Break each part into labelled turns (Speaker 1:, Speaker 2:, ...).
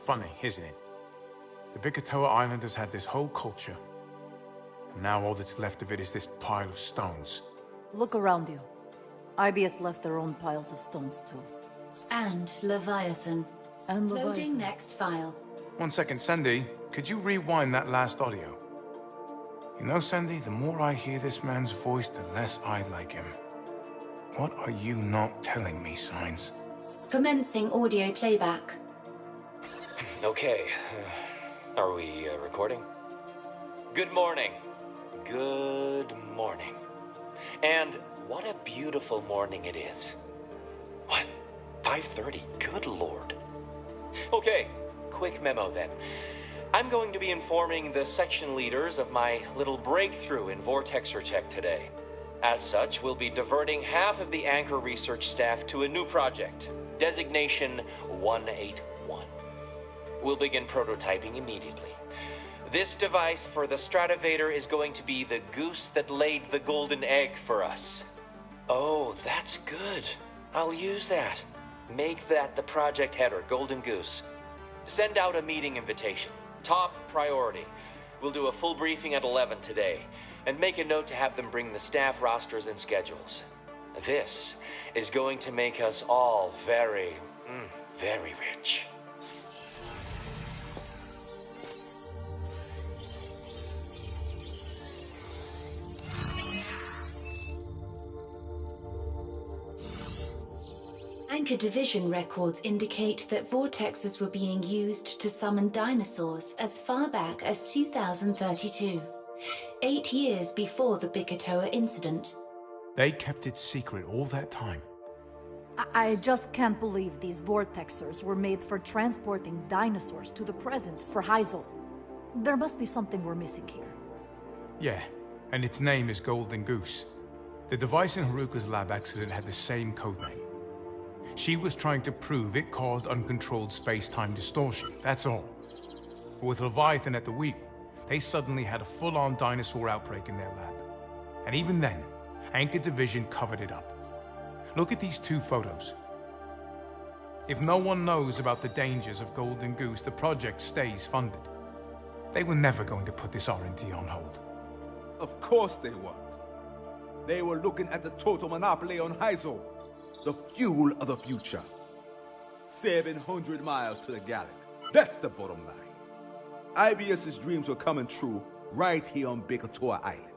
Speaker 1: Funny, isn't it? The Bikatoa Islanders had this whole culture, and now all that's left of it is this pile of stones.
Speaker 2: Look around you. Aibius left their own piles of stones too.
Speaker 3: And Leviathan.
Speaker 2: And
Speaker 3: Loading
Speaker 2: Leviathan.
Speaker 3: next file.
Speaker 1: 1 second, Sandy. Could you rewind that last audio? You know, Sandy, the more I hear this man's voice, the less I like him. What are you not telling me, Signs?
Speaker 3: Commencing audio playback.
Speaker 4: Okay. Are we recording? Good morning. Good morning. And what a beautiful morning it is. What? 5:30? Good lord. Okay, quick memo then. I'm going to be informing the section leaders of my little breakthrough in Vortexer tech today. As such, we'll be diverting half of the Anchor research staff to a new project, designation 181. We'll begin prototyping immediately. This device for the Stratovator is going to be the goose that laid the golden egg for us. Oh, that's good. I'll use that. Make that the project header, Golden Goose. Send out a meeting invitation. Top priority. We'll do a full briefing at 11 today, and make a note to have them bring the staff rosters and schedules. This is going to make us all very, very rich.
Speaker 3: Anchor Division records indicate that vortexes were being used to summon dinosaurs as far back as 2032, 8 years before the Bikatoa incident.
Speaker 1: They kept it secret all that time.
Speaker 2: I just can't believe these vortexers were made for transporting dinosaurs to the present for Hyzal. There must be something we're missing here.
Speaker 1: Yeah, and its name is Golden Goose. The device in Haruka's lab accident had the same codename. She was trying to prove it caused uncontrolled space-time distortion, that's all. But with Leviathan at the wheel, they suddenly had a full-on dinosaur outbreak in their lab. And even then, Anchor Division covered it up. Look at these two photos. If no one knows about the dangers of Golden Goose, the project stays funded. They were never going to put this R&D on hold.
Speaker 5: Of course they weren't. They were looking at the total monopoly on Hyzal, the fuel of the future. 700 miles to the gallon. That's the bottom line. Aibius's dreams were coming true right here on Bikatoa Island.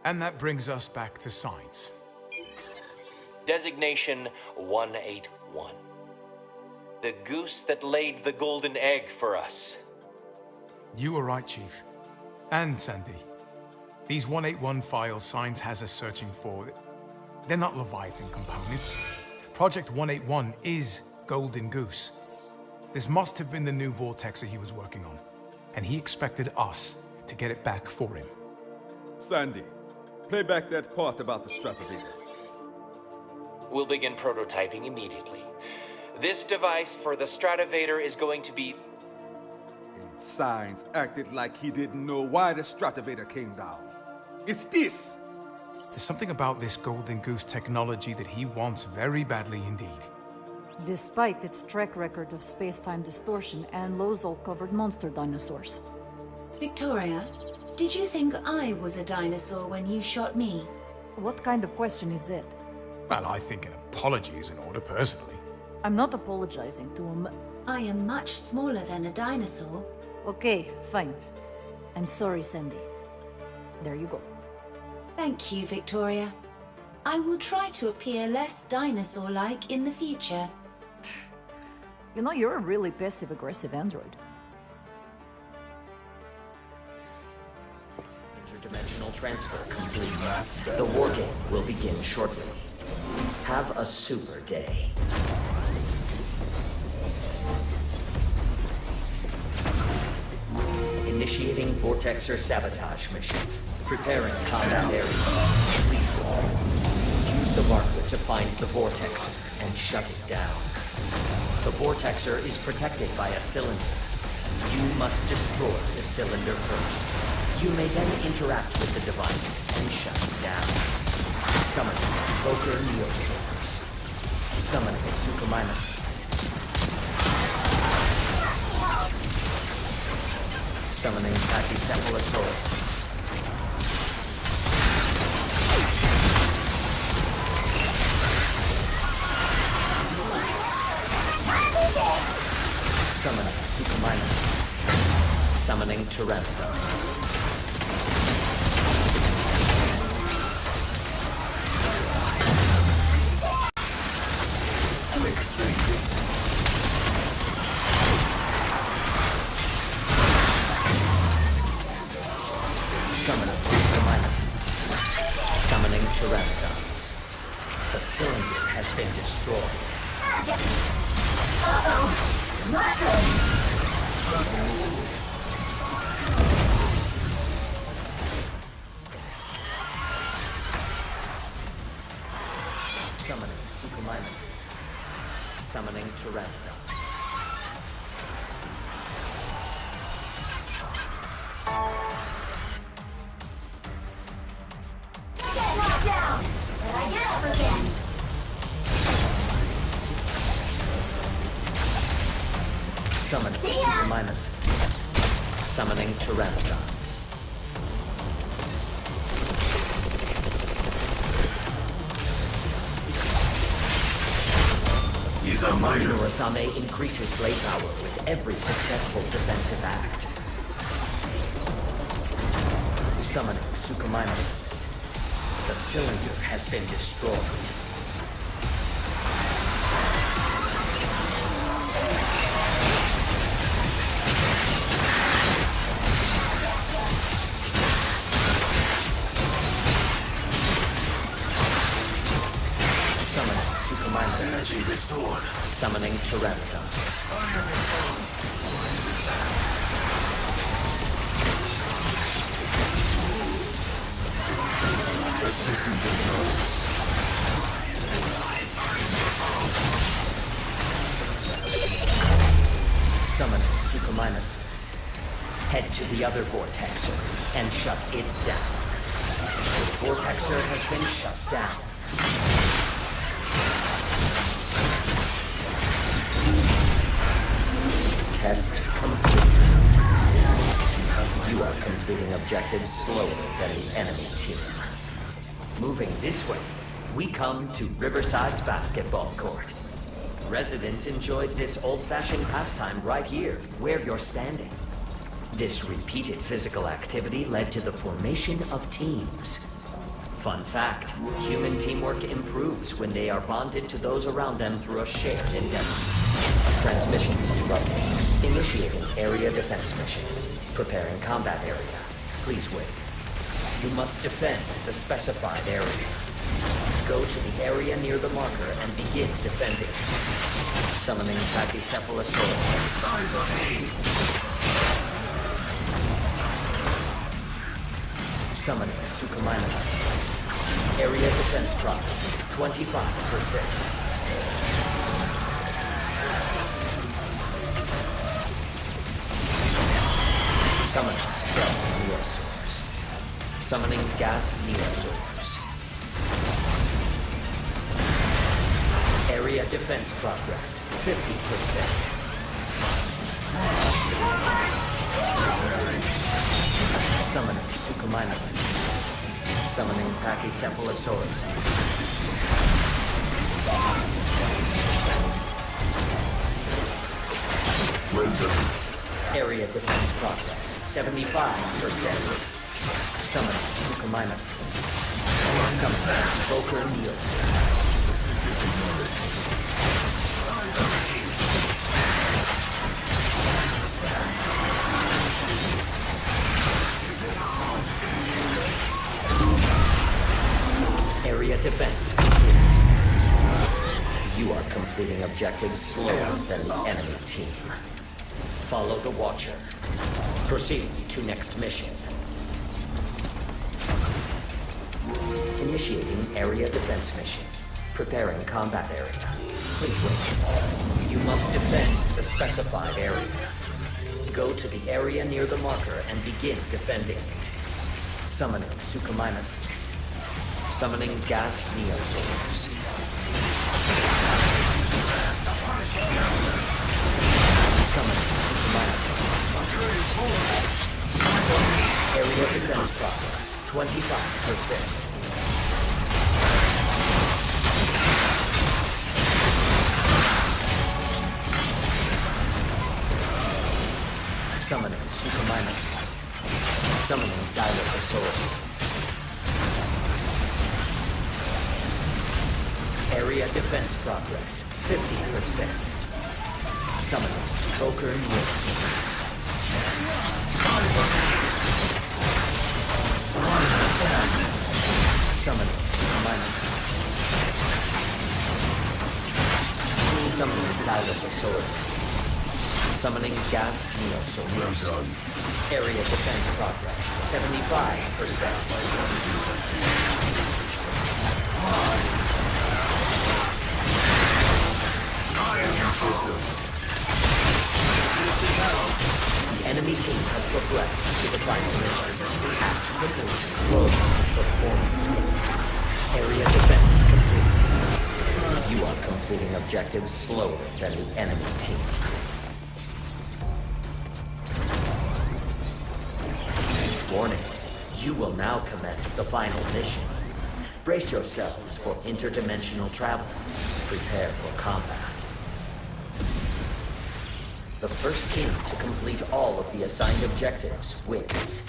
Speaker 1: And that brings us back to science.
Speaker 4: Designation 181. The goose that laid the golden egg for us.
Speaker 1: You were right, Chief. And Sandy. These 181 files Science has us searching for, they're not Leviathan components. Project 181 is Golden Goose. This must have been the new vortexer he was working on, and he expected us to get it back for him.
Speaker 5: Sandy, play back that part about the Stratovator.
Speaker 4: We'll begin prototyping immediately. This device for the Stratovator is going to be...
Speaker 5: And Signs acted like he didn't know why the Stratovator came down. It's this!
Speaker 1: There's something about this Golden Goose technology that he wants very badly indeed.
Speaker 2: Despite its track record of space-time distortion and Lozol-covered monster dinosaurs.
Speaker 3: Victoria, did you think I was a dinosaur when you shot me?
Speaker 2: What kind of question is that?
Speaker 1: Well, I think an apology is in order, personally.
Speaker 2: I'm not apologizing to him.
Speaker 3: I am much smaller than a dinosaur.
Speaker 2: Okay, fine. I'm sorry, Sandy. There you go.
Speaker 3: Thank you, Victoria. I will try to appear less dinosaur-like in the future.
Speaker 2: You know, you're a really passive-aggressive android.
Speaker 6: Interdimensional transfer complete. The wargame will begin shortly. Have a super day. Initiating Vortexer sabotage mission. Preparing combat area. Please withdraw. Use the marker to find the Vortexer and shut it down. The Vortexer is protected by a cylinder. You must destroy the cylinder first. You may then interact with the device and shut it down. Summon Evoker Neosaurs. Summon the Suchomimuses. Summoning Pachycephalosauruses. Summoning Suchomimuses. Summoning Pteranodons. Summoning Suchomimuses. Summoning Pteranodons. The cylinder has been destroyed. Summoning Suchomimuses. Summoning Pteranodons.
Speaker 7: Get knocked down, but I get up again.
Speaker 6: Summoning Suchomimuses. Summoning Pteranodons. Murasame increases blade power with every successful defensive act. Summoning Suchomimuses. The cylinder has been destroyed. Summoning Suchomimuses. Summoning Pteranodons. Summoning Suchomimuses. Head to the other Vortexer and shut it down. The Vortexer has been shut down. Test complete. You are completing objectives slower than the enemy team. Moving this way, we come to Riverside's basketball court. Residents enjoyed this old-fashioned pastime right here, where you're standing. This repeated physical activity led to the formation of teams. Fun fact, human teamwork improves when they are bonded to those around them through a shared endeavor. Transmission interrupted. Initiating area defense mission. Preparing combat area. Please wait. You must defend the specified area. Go to the area near the marker and begin defending. Summoning Pachycephalosauruses. Summoning Suchomimuses. Area defense progress 25%. Summoning stealth neosaurs. Summoning gas neosaurs. Area defense progress 50%. Summoning Suchomimuses. Summoning Pachycephalosauruses. Area defense progress 75%. Summoning Suchomimuses. Summoning Evoker Neosaurs. Area defense complete. You are completing objectives slower than the enemy team. Follow the Watcher. Proceed to next mission. Initiating area defense mission. Preparing combat area. Please wait. You must defend the specified area. Go to the area near the marker and begin defending it. Summoning Suchomimuses. Summoning gas neosaurs. Summoning Suchomimuses. Area defense progress, 25%. Summoning Suchomimuses. Summoning Dilophosaurus. Area defense progress, 50%. Summoning Poker Nilsons. Summoning Suchomimuses. Summoning Dilophosaurus. Summoning Gas Neosaurus. Area defense progress, 75%. The enemy team has progressed to the final mission. Act quickly to close the performance gap. Area defense complete. You are completing objectives slower than the enemy team. Warning, you will now commence the final mission. Brace yourselves for interdimensional travel. Prepare for combat. The first team to complete all of the assigned objectives wins.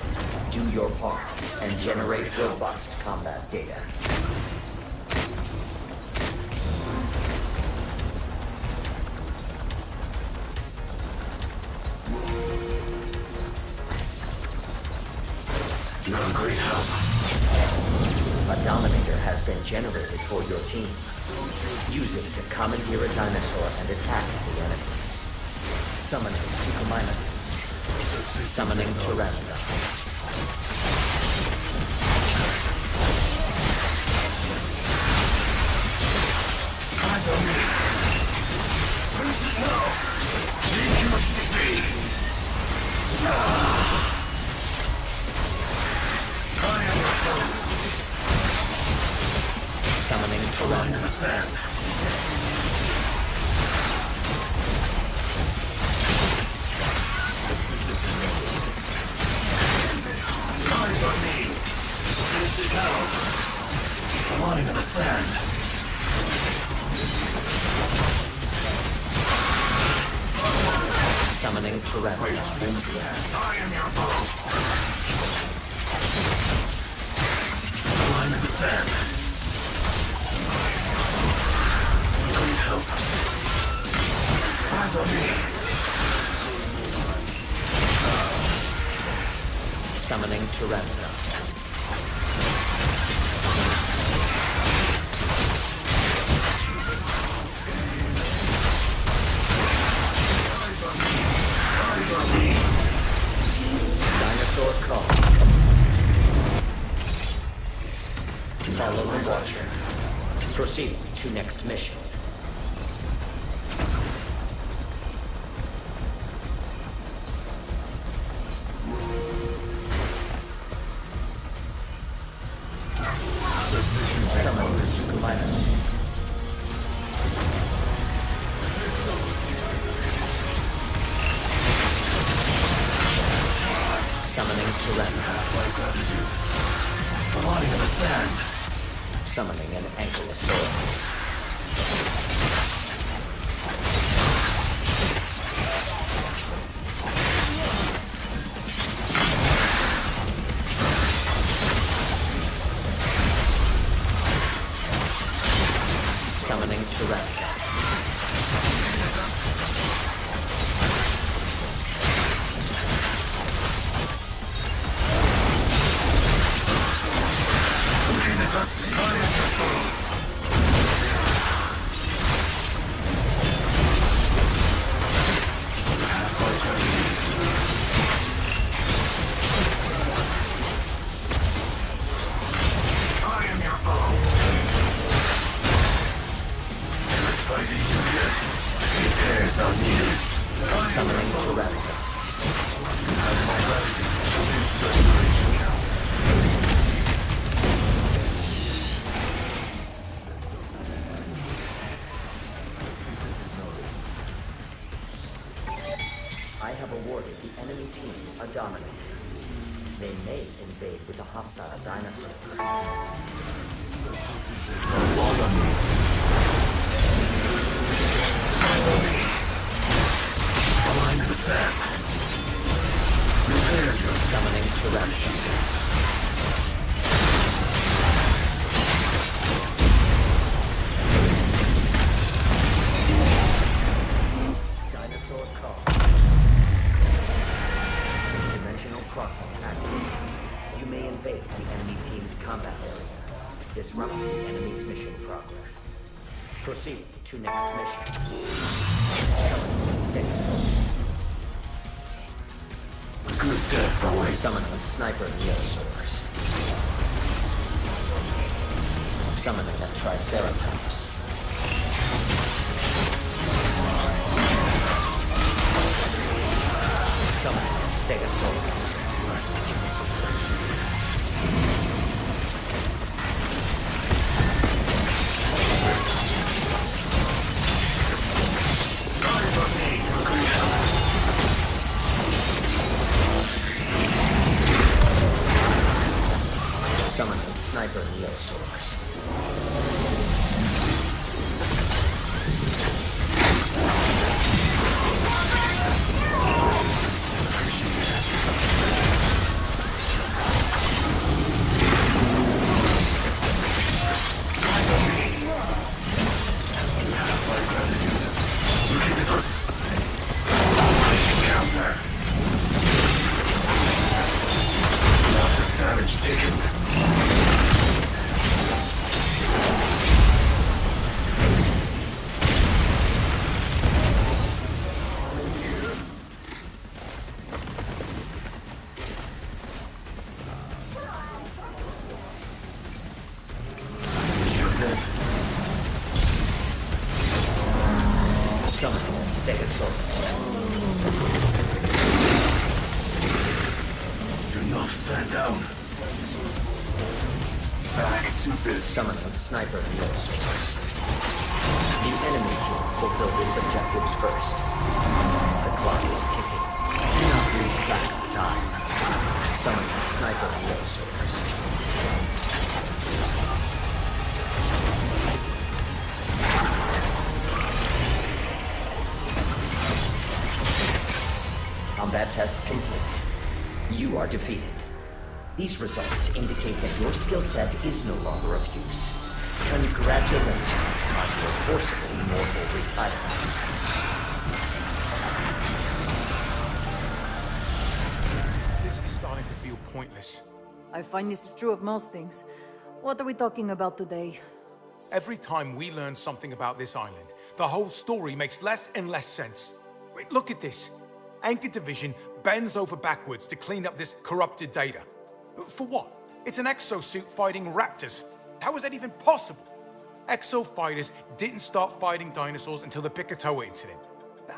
Speaker 6: Do your part and generate robust combat data.
Speaker 8: You're a great help.
Speaker 6: A Dominator has been generated for your team. Use it to commandeer a dinosaur and attack the enemies. Summoning Suchomimuses. Summoning Pteranodons.
Speaker 8: Eyes on me. Finish it now. Leave you see. I am your foe.
Speaker 6: Summoning Pteranodons.
Speaker 8: Eyes on me. Finish it now. Falling in the sand.
Speaker 6: Summoning Pteranodons.
Speaker 8: I am your foe. Falling in the sand. Great help. Eyes on me.
Speaker 6: Summoning Pteranodons.
Speaker 8: Eyes on me.
Speaker 6: Dinosaur call. Follow the Watcher. Proceed to next mission. Summon the Suchomimuses. Summoning Pteranodons.
Speaker 8: Falling in the sand.
Speaker 6: Summoning an Ankylosaurus. Summoning Pteranodons.
Speaker 8: I am your foe. Fighting you yet. Repairs are needed.
Speaker 6: Summoning Pteranodons. I have awarded the enemy team a Dominator. They may invade with a hostile dinosaur.
Speaker 8: Align the sand. Prepare yourself.
Speaker 6: Summoning Ferocious. Dinosaur call. Dimensional crossing active. You may invade the enemy team's combat area. Disrupt the enemy's mission progress. Proceed to next mission.
Speaker 8: Good death awaits.
Speaker 6: Summoning Sniper Neosaurs. Summoning a Triceratops. Summoning a Stegosaurus.
Speaker 8: Eyes on me, Concrete.
Speaker 6: Summoning Sniper Neosaurs.
Speaker 8: Damage taken. You're dead.
Speaker 6: Summoning a Stegosaurus.
Speaker 8: Do not stand down. Back to business.
Speaker 6: Summoning Sniper Neosaurs. The enemy team fulfilled its objectives first. The clock is ticking. Do not lose track of time. Summoning Sniper Neosaurs. Combat test complete. You are defeated. These results indicate that your skill set is no longer of use. Congratulations on your forcible mortal retirement.
Speaker 1: This is starting to feel pointless.
Speaker 2: I find this is true of most things. What are we talking about today?
Speaker 1: Every time we learn something about this island, the whole story makes less and less sense. Wait, look at this. Anchor Division bends over backwards to clean up this corrupted data. For what? It's an exosuit fighting raptors. How is that even possible? Exofighters didn't start fighting dinosaurs until the Picatoa incident.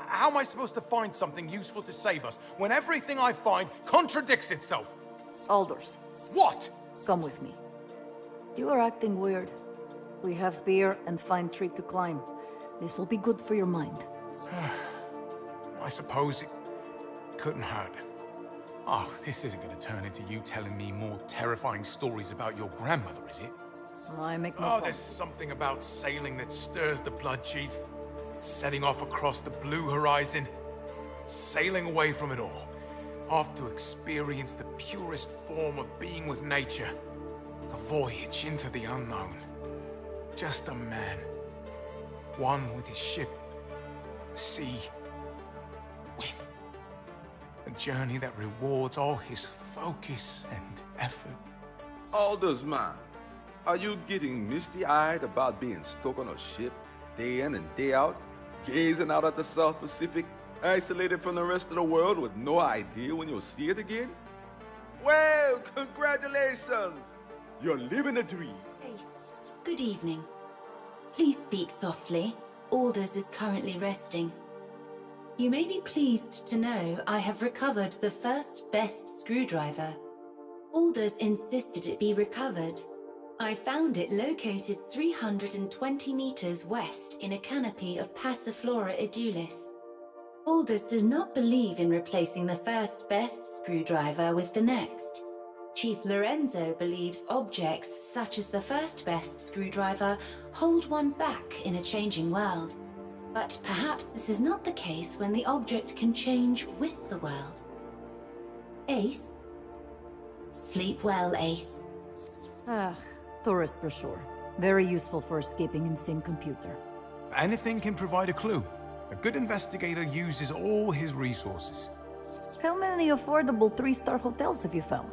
Speaker 1: How am I supposed to find something useful to save us when everything I find contradicts itself?
Speaker 2: Alders,
Speaker 1: What?
Speaker 2: come with me. You are acting weird. We have beer and fine tree to climb. This will be good for your mind.
Speaker 1: I suppose it couldn't hurt. Oh, this isn't going to turn into you telling me more terrifying stories about your grandmother, is it?
Speaker 2: I make no
Speaker 1: Oh, there's
Speaker 2: promises.
Speaker 1: something about sailing that stirs the blood, Chief. Setting off across the blue horizon. Sailing away from it all. Off to experience the purest form of being with nature. A voyage into the unknown. Just a man. One with his ship. The sea. The wind. A journey that rewards all his focus and effort.
Speaker 5: Alders, man, are you getting misty-eyed about being stuck on a ship day in and day out, gazing out at the South Pacific, isolated from the rest of the world with no idea when you'll see it again? Well, congratulations! You're living a dream.
Speaker 3: Ace, good evening. Please speak softly. Alders is currently resting. You may be pleased to know I have recovered the first best screwdriver. Alders insisted it be recovered. I found it located 320 meters west in a canopy of Passiflora edulis. Alders does not believe in replacing the first best screwdriver with the next. Chief Lorenzo believes objects such as the first best screwdriver hold one back in a changing world. But perhaps this is not the case when the object can change with the world. Ace? Sleep well, Ace.
Speaker 2: Ah, tourist brochure. Very useful for escaping insane computer.
Speaker 1: Anything can provide a clue. A good investigator uses all his resources.
Speaker 2: How many affordable 3-star hotels have you found?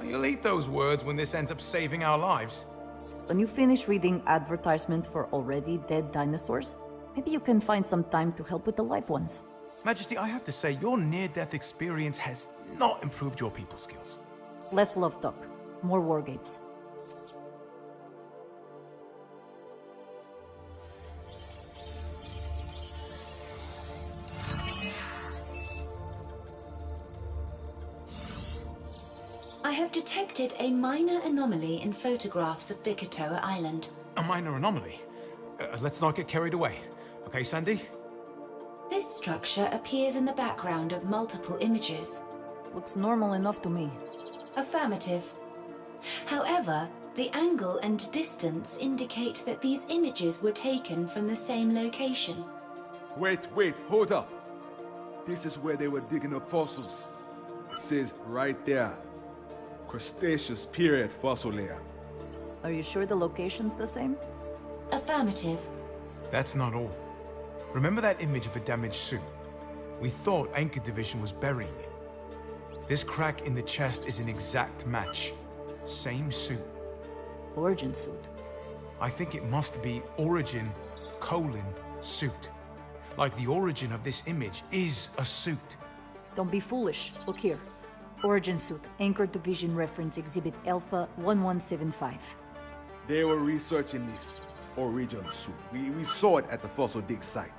Speaker 1: You'll eat those words when this ends up saving our lives.
Speaker 2: When you finish reading advertisement for already dead dinosaurs, maybe you can find some time to help with the live ones.
Speaker 1: Majesty, I have to say, your near-death experience has not improved your people skills.
Speaker 2: Less love talk, more war games.
Speaker 3: I have detected a minor anomaly in photographs of Bikatoa Island.
Speaker 1: A minor anomaly. Let's not get carried away. Okay, Sandy?
Speaker 3: This structure appears in the background of multiple images.
Speaker 2: Looks normal enough to me.
Speaker 3: Affirmative. However, the angle and distance indicate that these images were taken from the same location.
Speaker 5: Wait, hold up. This is where they were digging up fossils. It says right there. Cretaceous period fossil layer.
Speaker 2: Are you sure the location's the same?
Speaker 3: Affirmative.
Speaker 1: That's not all. Remember that image of a damaged suit? We thought Anchor Division was burying it. This crack in the chest is an exact match. Same suit.
Speaker 2: Origin suit.
Speaker 1: I think it must be origin:suit. Like the origin of this image is a suit.
Speaker 2: Don't be foolish. Look here. Origin suit, Anchor Division reference exhibit Alpha 1175.
Speaker 5: They were researching this origin suit. We saw it at the fossil dig site.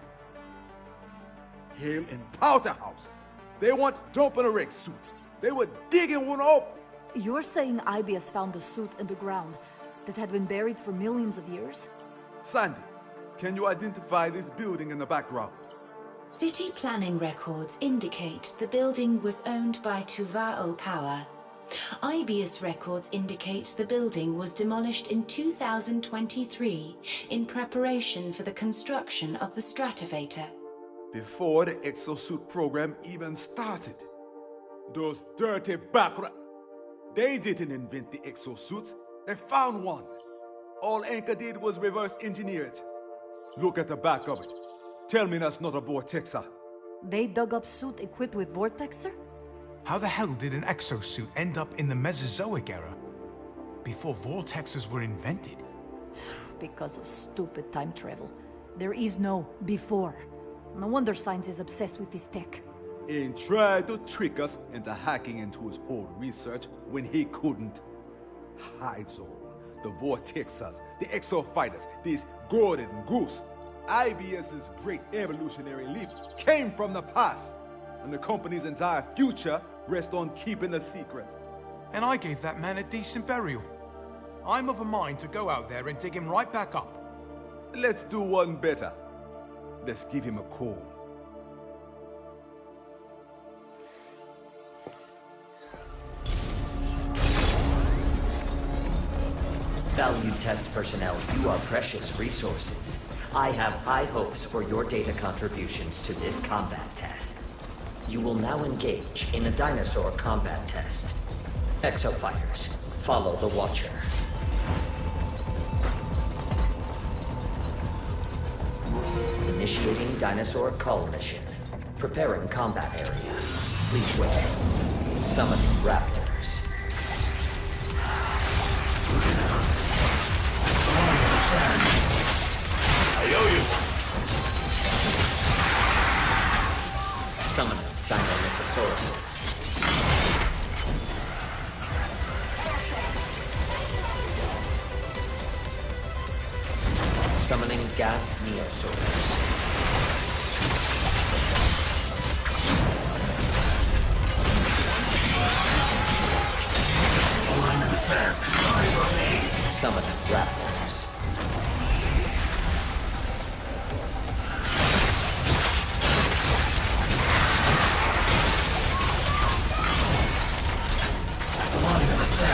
Speaker 5: Hale and Powderhouse. They weren't dumping a wrecked suit. They were digging one up.
Speaker 2: You're saying Aibius found a suit in the ground that had been buried for millions of years?
Speaker 5: Sandy, can you identify this building in the background?
Speaker 3: City planning records indicate the building was owned by Tuvao Power. Aibius records indicate the building was demolished in 2023 in preparation for the construction of the Stratovator.
Speaker 5: Before the Exosuit program even started. Those dirty backrat... They didn't invent the Exosuits. They found one. All Anchor did was reverse engineer it. Look at the back of it. Tell me that's not a vortexer.
Speaker 2: They dug up suit equipped with vortexer?
Speaker 1: How the hell did an exosuit end up in the Mesozoic era? Before vortexes were invented?
Speaker 2: Because of stupid time travel. There is no before. No wonder Science is obsessed with this tech.
Speaker 5: And tried to trick us into hacking into his old research when he couldn't. Hyzole, the vortexers, the exofighters, these golden goose. Aibius's great evolutionary leap came from the past, and the company's entire future rests on keeping a secret.
Speaker 1: And I gave that man a decent burial. I'm of a mind to go out there and dig him right back up.
Speaker 5: Let's do one better. Let's give him a call.
Speaker 6: Valued test personnel, you are precious resources. I have high hopes for your data contributions to this combat test. You will now engage in a dinosaur combat test. Exofighters, follow the Watcher. Initiating dinosaur cull mission. Preparing combat area. Please wait. Summoning raptors.
Speaker 8: I owe you.
Speaker 6: Summoning Sinomythosauruses. Summoning gas neosaurs.
Speaker 8: Line in the sand. Eyes on me.
Speaker 6: Summoning raptors.
Speaker 8: Line in the sand.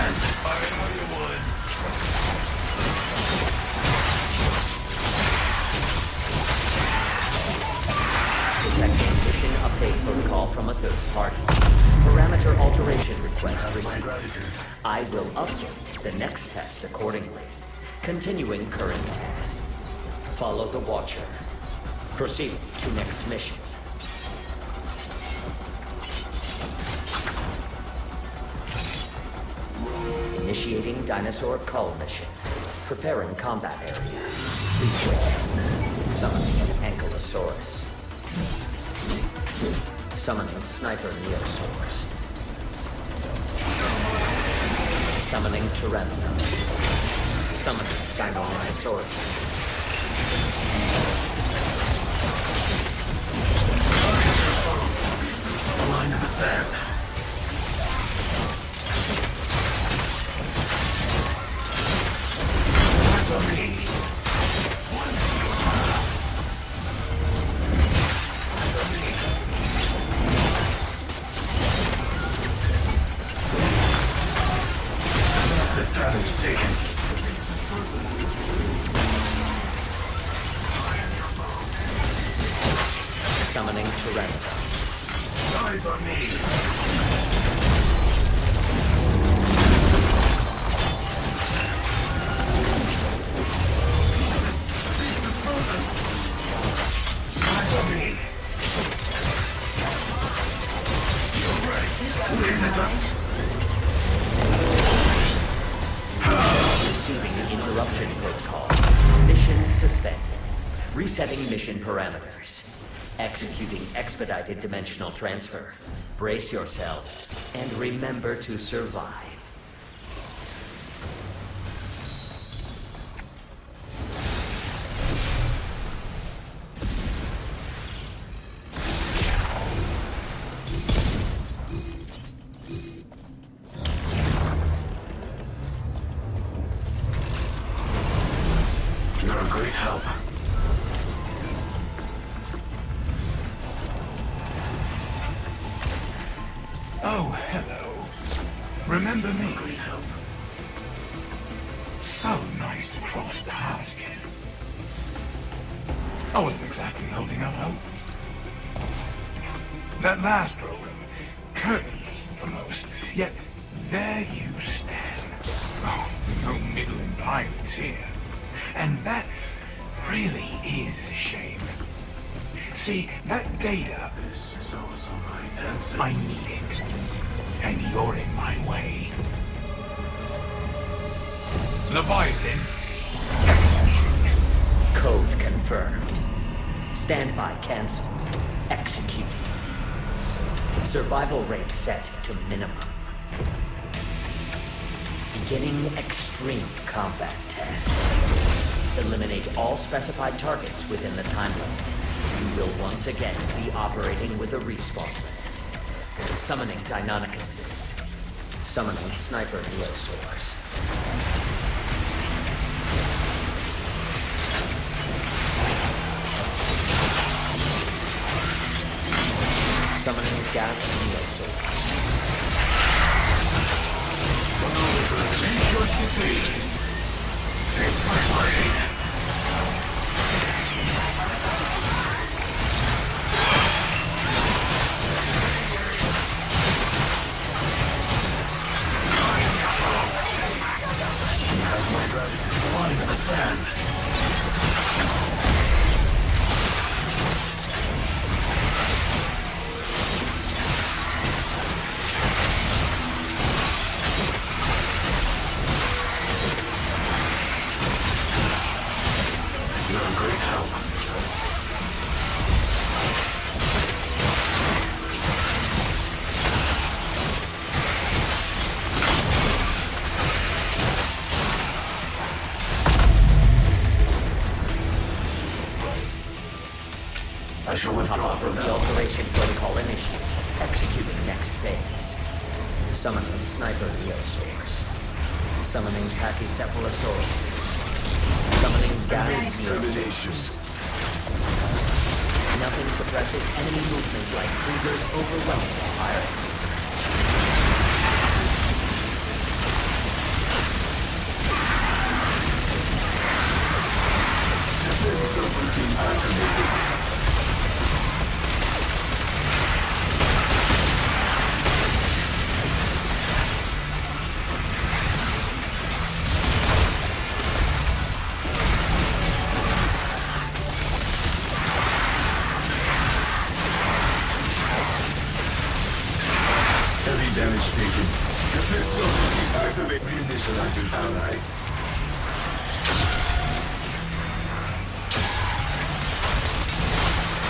Speaker 6: from a third party. Parameter alteration request received. I will update the next test accordingly. Continuing current test. Follow the Watcher. Proceed to next mission. Initiating dinosaur cull mission. Preparing combat area. Please wait. Summoning an Ankylosaurus. Summoning sniper neosaurs. Summoning pteranodons. Summoning Sinomyosauruses.
Speaker 8: Line in the sand. Eyes on me. Damage taken.
Speaker 6: Summoning pteranodons.
Speaker 8: Eyes on me. This is frozen. Eyes on me. You're ready. Visit us.
Speaker 6: Receiving interruption protocol. Mission suspended. Resetting mission parameters. Executing expedited dimensional transfer. Brace yourselves and remember to survive.
Speaker 8: You're a great help. Oh, hello. Remember me? Great help. So nice to cross paths again. I wasn't exactly holding out hope. That last program, curtains for most, yet there you stand. Oh, no middling pilots here. And that really is a shame. See, that data, I need it. And you're in my way. Leviathan, execute.
Speaker 6: Code confirmed. Standby cancelled. Execute. Survival rate set to minimum. Beginning extreme combat test. Eliminate all specified targets within the time limit. You will once again be operating with a respawn limit. Summoning Deinonychuses. Summoning sniper neosaurs. Summoning gas neosaurs.
Speaker 8: Dangerous to see. Taste my blade. Line in the sand. You're a great help. I shall withdraw
Speaker 6: Top
Speaker 8: from
Speaker 6: of the
Speaker 8: now.
Speaker 6: alteration protocol initiated. Executing next phase. Summoning sniper neosaurs. Summoning pachycephalosaurus. Summoning gas neosaurs. Nothing suppresses enemy movement like Krieger's overwhelming fire.
Speaker 8: Exosuit activated. damage taken. Defense substitute activate reinitializing ally.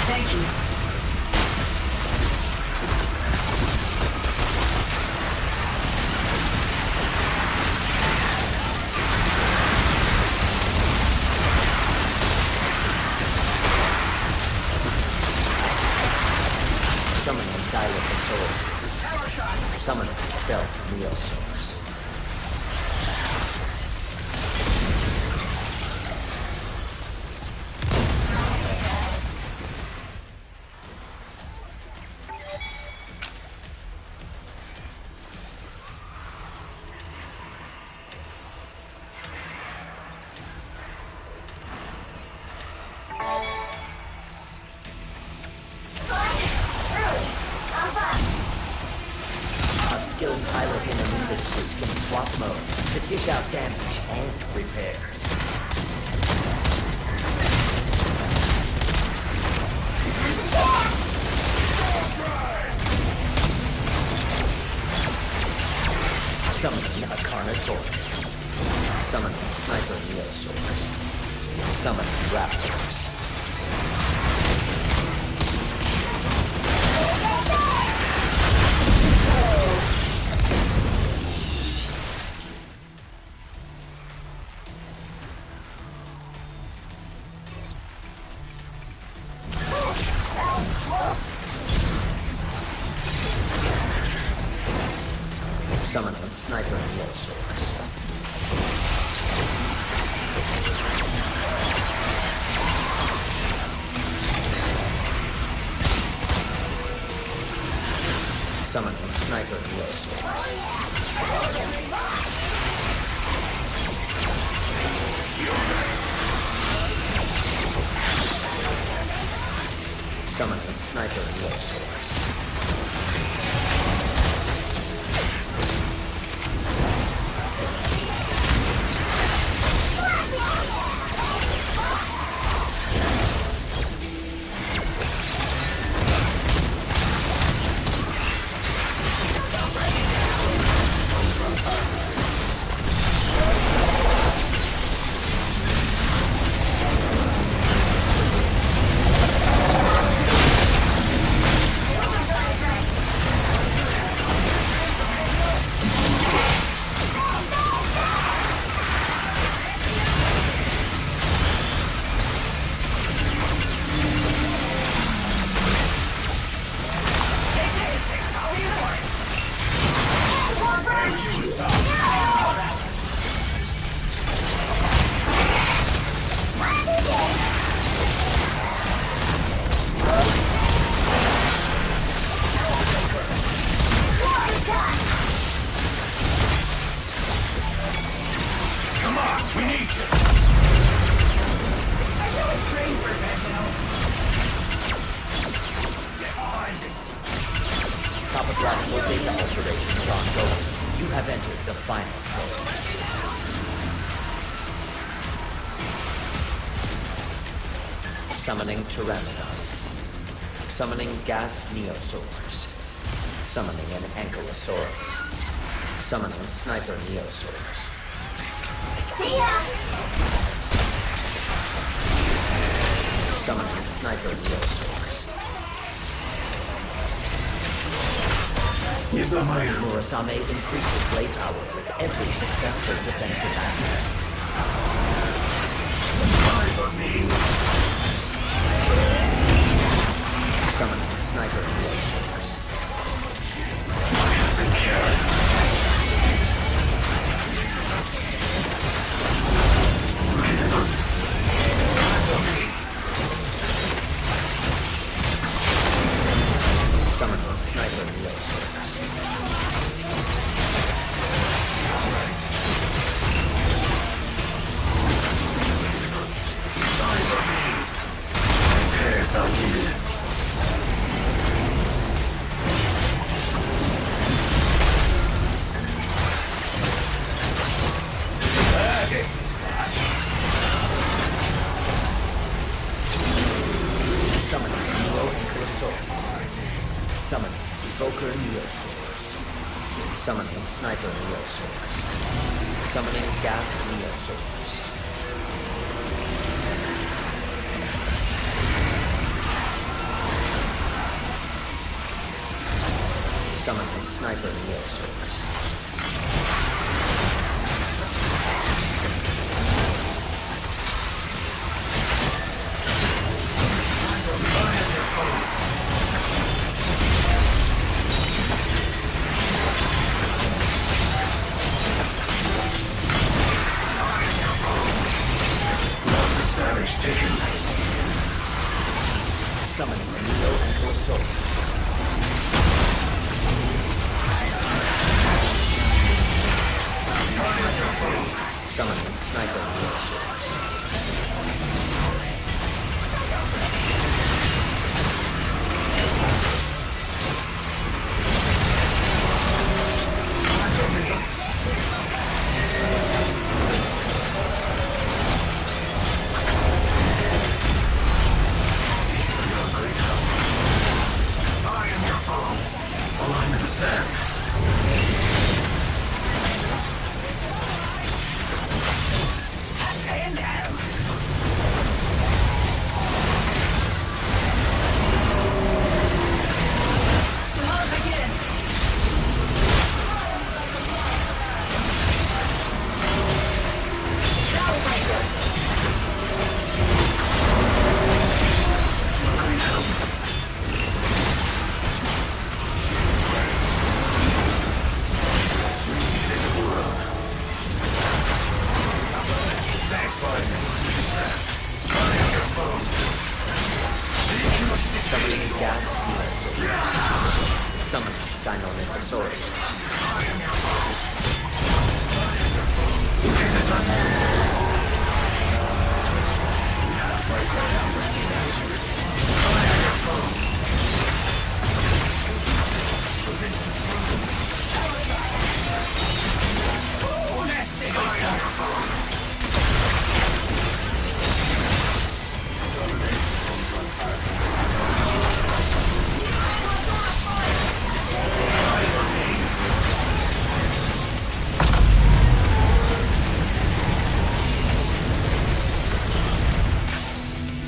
Speaker 7: Thank you.
Speaker 6: Summoning Dilophosaurus. Summoning stealth Neosaurs. A skilled pilot in a Nimbus suit can swap modes to dish out damage and repairs. Summoning a Carnotaurus. Summoning Sniper Neosaurs. Summoning Raptors. Summoning Sniper Neosaurs. Summoning Sniper Neosaurs. Summoning Sniper Neosaurs. Topographical data alterations ongoing. You have entered the final phase. Summoning Pteranodons. Summoning gas Neosaurs. Summoning an Ankylosaurus. Summoning Sniper Neosaurs.
Speaker 7: See ya!
Speaker 6: Summoning Sniper Neosaurs. Murasame increases blade power with every successful defensive action.
Speaker 8: Eyes on me.
Speaker 6: Summoning Sniper Neosaurs. Summoning Sniper Neosaurs.
Speaker 8: Repairs are needed.
Speaker 6: Summoning Neo Ankylosaurus. Summoning Evoker Neosaurs. Summoning sniper neosaurs. Summoning gas neosaurs. Summoning sniper neosaurs. Summoning neo-Exosuits. Summoning sniper neosaurs. Summoning gas neosaurs. Summoning Sinornithosaurus.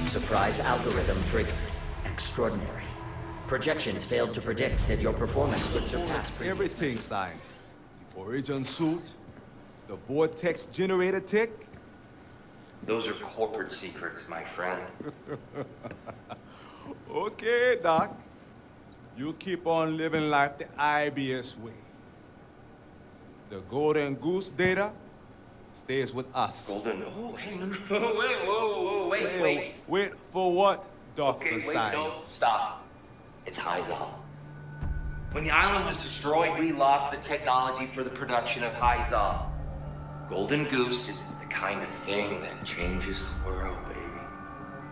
Speaker 6: Surprise algorithm triggered. Extraordinary. Projections failed to predict that your performance would surpass previous
Speaker 5: Everything, science. The origin suit, the vortex generator tech.
Speaker 9: Those are corporate secrets, my friend.
Speaker 5: Okay, Doc. You keep on living life the Aibius way. The golden goose data stays with us.
Speaker 9: Golden. Oh, hey, no, wait, whoa, wait.
Speaker 5: Wait for what, Dr.
Speaker 9: Okay, wait,
Speaker 5: Science?
Speaker 9: no, stop. It's Hyzal. When the island was destroyed, we lost the technology for the production of Hyzal. Golden goose is the kind of thing that changes the world, baby.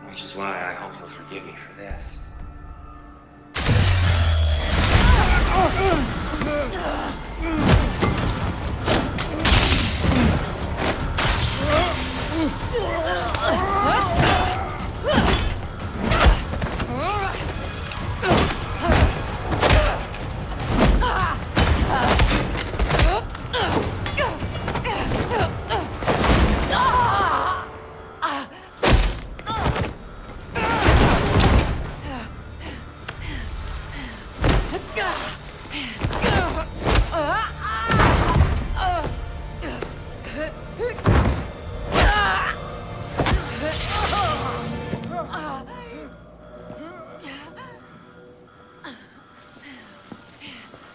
Speaker 9: Which is why I hope you'll forgive me for this.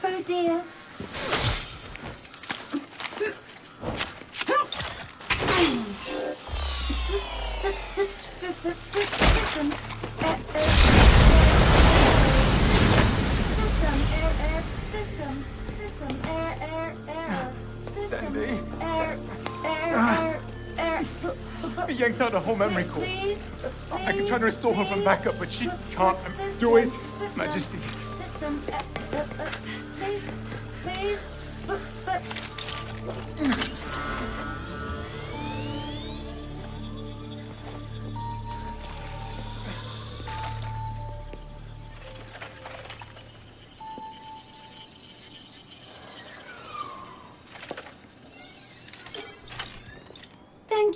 Speaker 3: Oh dear.
Speaker 1: I yanked out a whole memory core. I can try to restore her from backup, but she can't do it, Majesty.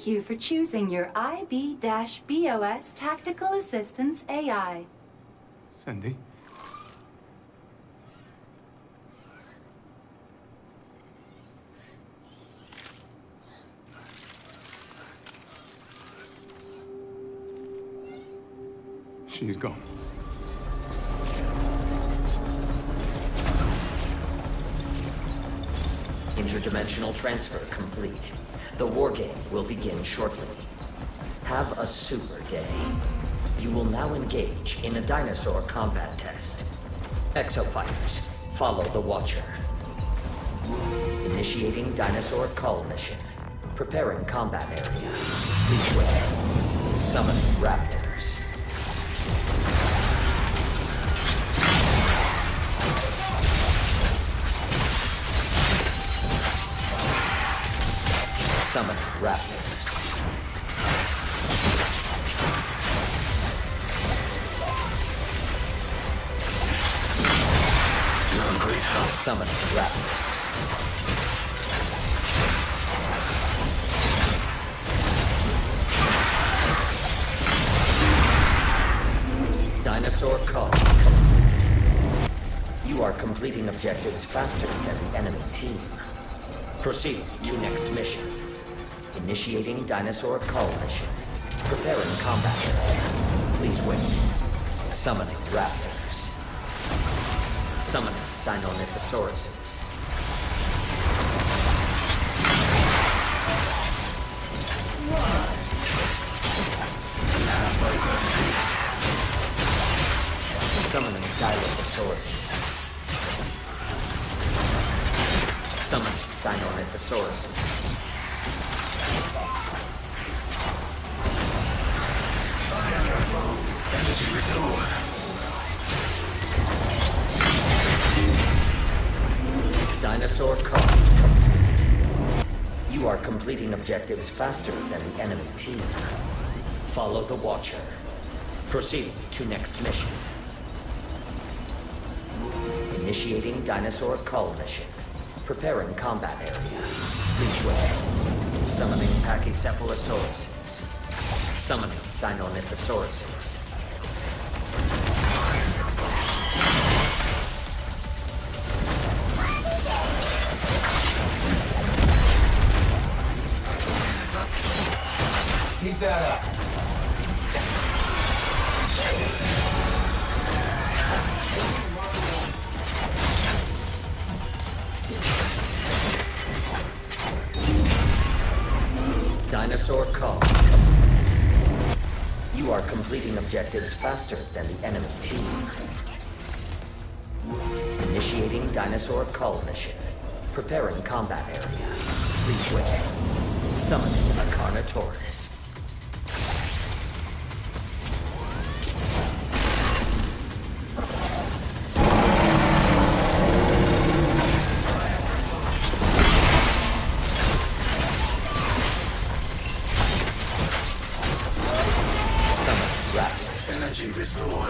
Speaker 3: thank you for choosing your IB-BOS Tactical Assistance AI.
Speaker 1: Sandy? She's gone.
Speaker 6: Interdimensional transfer complete. The war game will begin shortly. Have a super day. You will now engage in a dinosaur combat test. Exofighters, follow the Watcher. Initiating dinosaur cull mission. Preparing combat area. Please wait. Summon raptors. Summon raptors. Summon raptors. Dinosaur call complete. You are completing objectives faster than the enemy team. Proceed to next mission. Initiating dinosaur cull mission. Preparing combat area. Please wait. Summoning raptors. Summoning Sinornithosauruses. Summoning Dilophosaurus. Summoning Sinornithosauruses. Dinosaur call complete. You are completing objectives faster than the enemy team. Follow the Watcher. Proceed to next mission. Initiating dinosaur cull mission. Preparing combat area. Please wait. Summoning Pachycephalosauruses. Summoning Sinornithosauruses.
Speaker 8: Keep that up.
Speaker 6: Dinosaur call complete. You are completing objectives faster than the enemy team. Initiating dinosaur cull mission. Preparing combat area. Please wait. Summoning a Carnotaurus.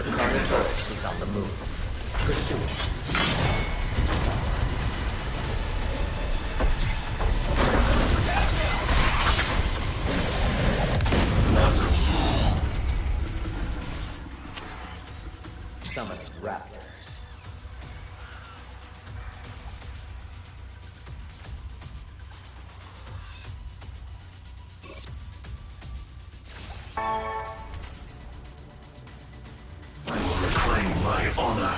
Speaker 6: Carnotaurus is on the move. Pursue it. Summoning raptors.
Speaker 8: Reclaim my honor.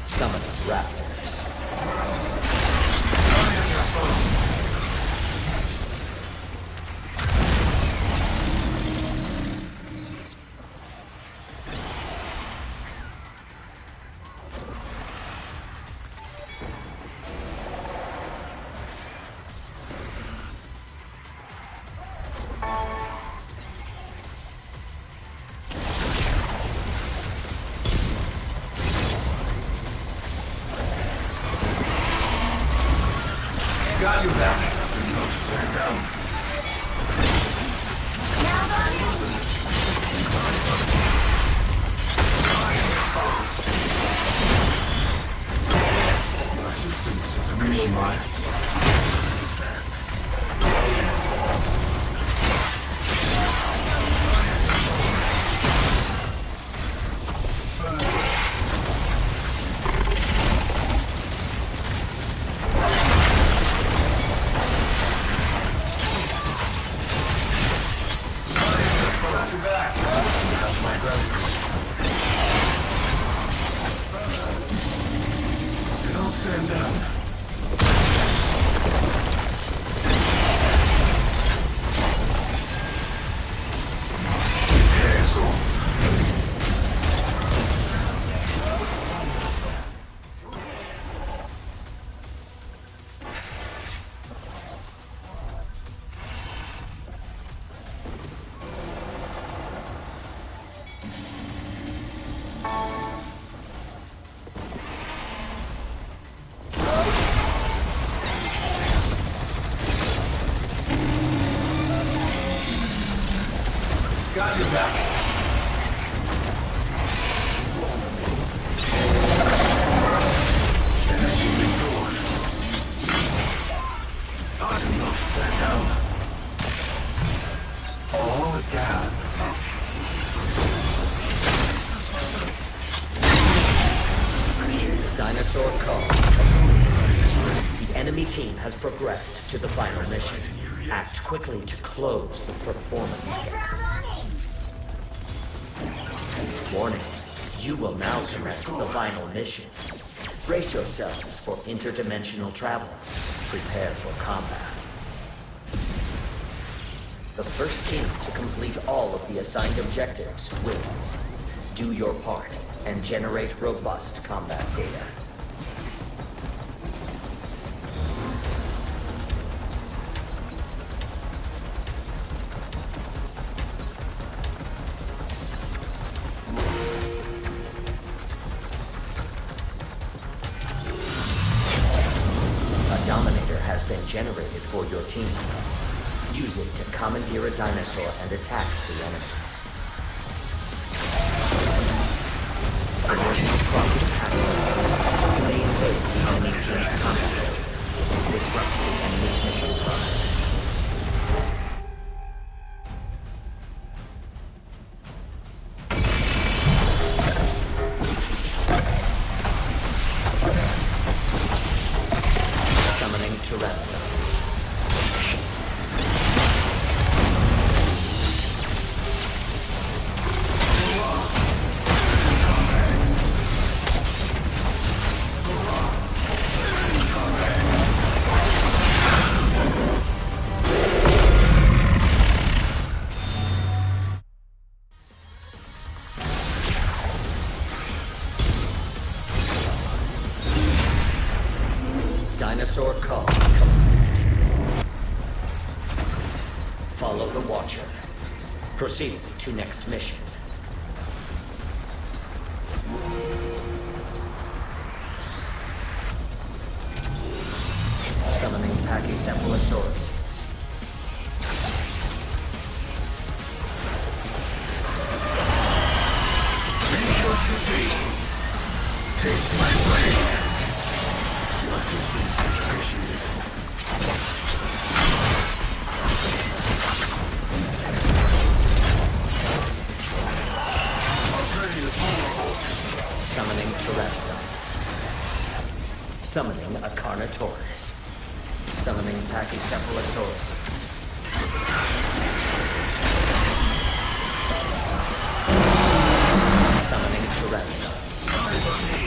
Speaker 6: Summoning raptors.
Speaker 8: Got your back. No, stand down. Resistance is a mission life. Stand down. Got your back. Energy restored. Not enough, set down. All gassed.
Speaker 6: Dinosaur call. The enemy team has progressed to the final mission. Act quickly to close the performance gap. Warning, you will now commence the final mission. Brace yourselves for interdimensional travel. Prepare for combat. The first team to complete all of the assigned objectives wins. Do your part and generate robust combat data. Generated for your team. Use it to commandeer a dinosaur and attack the enemies. Original crossing pattern. They invade the enemy team's combat area. Disrupt the enemy's mission process. Dinosaur call complete. Follow the Watcher. Proceed to next mission. Summoning Pachycephalosauruses.
Speaker 8: Dangerous to see. Taste my blade. Assistance is appreciated. Upgrade is horrible.
Speaker 6: Summoning Pteranodons. Summoning a Carnotaurus. Summoning Pachycephalosauruses. Summoning Pteranodons.
Speaker 8: Eyes on me.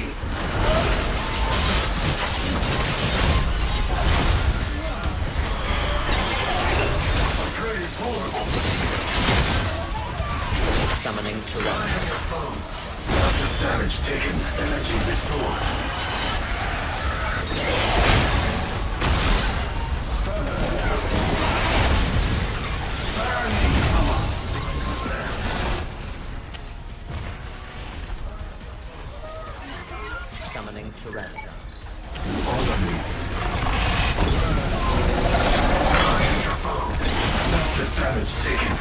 Speaker 6: Summoning Pteranodons.
Speaker 8: Massive damage taken. Energy restored.
Speaker 6: Summoning Pteranodons.
Speaker 8: All on me. Time's ticking.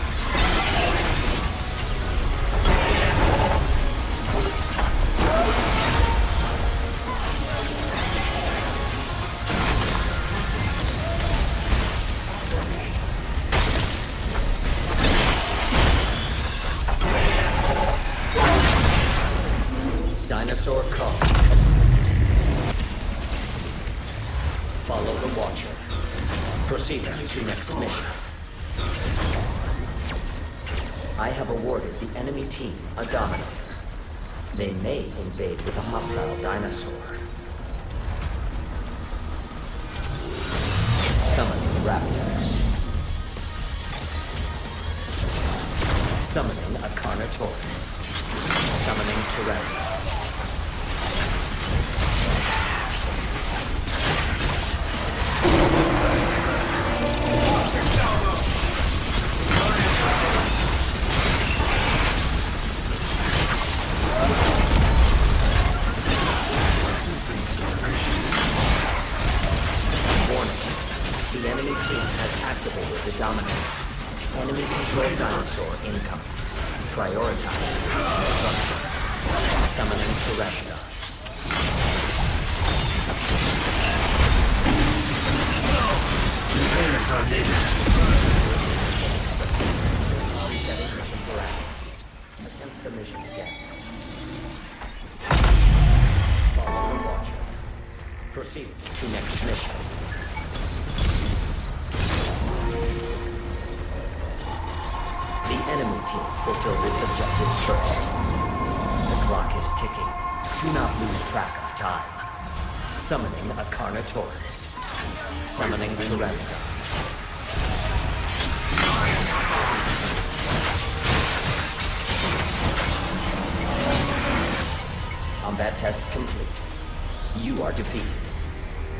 Speaker 6: Dinosaur call. Follow the Watcher. Proceed to next mission. I have awarded the enemy team a Dominator. They may invade with a hostile dinosaur. Summoning raptors. Summoning a Carnotaurus. Summoning Pteranodons. Warning. The enemy team has activated the Dominator. Enemy-controlled dinosaur incoming. Prioritize destruction. Summoning Pteranodons.
Speaker 8: Repairs are needed.
Speaker 6: Resetting mission parameters. Attempt the mission again. Follow the Watcher. Proceed to next mission. The enemy team fulfilled its objective first. The clock is ticking. Do not lose track of time. Summoning a Carnotaurus. Summoning Pteranodons. Combat test complete. You are defeated.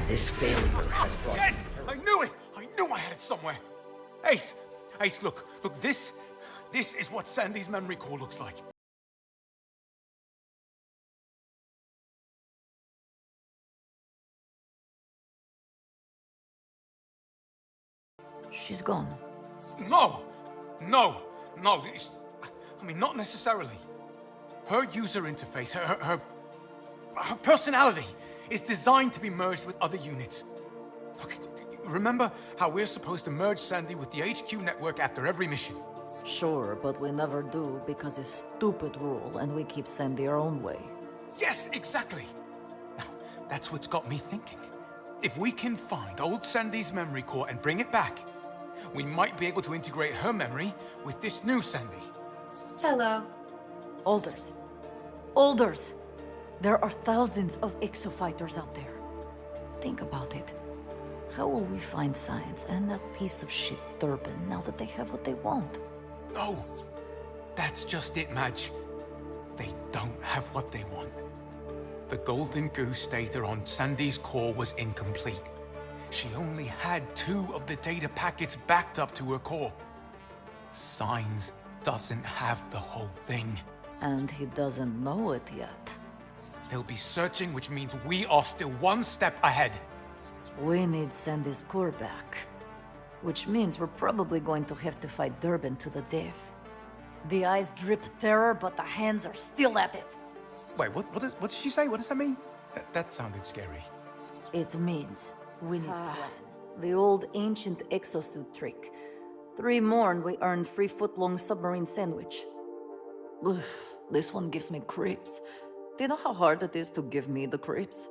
Speaker 6: This failure has brought
Speaker 1: Yes! I knew it! I knew I had it somewhere! Ace! Ace, look, this is what Sandy's memory core looks like.
Speaker 2: She's gone.
Speaker 1: No! I mean, not necessarily. Her user interface, her personality is designed to be merged with other units. Okay, remember how we're supposed to merge Sandy with the HQ network after every mission?
Speaker 2: Sure, but we never do because it's a stupid rule and we keep Sandy our own way.
Speaker 1: Yes, exactly. Now, that's what's got me thinking. If we can find old Sandy's memory core and bring it back, we might be able to integrate her memory with this new Sandy.
Speaker 3: Hello.
Speaker 2: Alders. Alders! There are thousands of exofighters out there. Think about it. How will we find science and that piece of shit Durban now that they have what they want?
Speaker 1: No, that's just it, Madge. They don't have what they want. The Golden Goose data on Sandy's core was incomplete. She only had 2 of the data packets backed up to her core. Signs doesn't have the whole thing.
Speaker 2: And he doesn't know it yet.
Speaker 1: He'll be searching, which means we are still 1 step ahead.
Speaker 2: We need Sandy's core back. Which means we're probably going to have to fight Durban to the death. The eyes drip terror, but the hands are still at it.
Speaker 1: Wait, what did she say? What does that mean? That sounded scary.
Speaker 2: It means we need plan. The old ancient exosuit trick. 3 more and we earn free foot-long submarine sandwich. Ugh, this one gives me creeps. Do you know how hard it is to give me the creeps?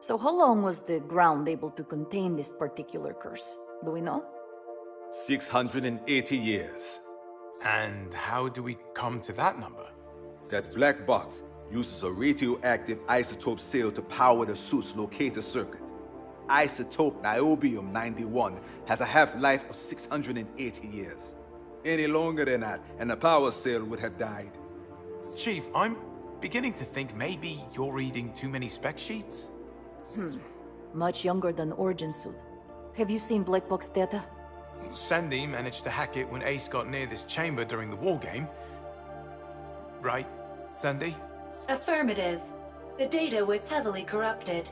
Speaker 2: So how long was the ground able to contain this particular curse? Do we know?
Speaker 5: 680 years.
Speaker 1: And how do we come to that number?
Speaker 5: That black box uses a radioactive isotope cell to power the suit's locator circuit. Isotope niobium-91 has a half-life of 680 years. Any longer than that, and the power cell would have died.
Speaker 1: Chief, I'm beginning to think maybe you're reading too many spec sheets?
Speaker 2: Much younger than Origin Suit. Have you seen Black Box data?
Speaker 1: Sandy managed to hack it when Ace got near this chamber during the war game. Right, Sandy?
Speaker 3: Affirmative. The data was heavily corrupted.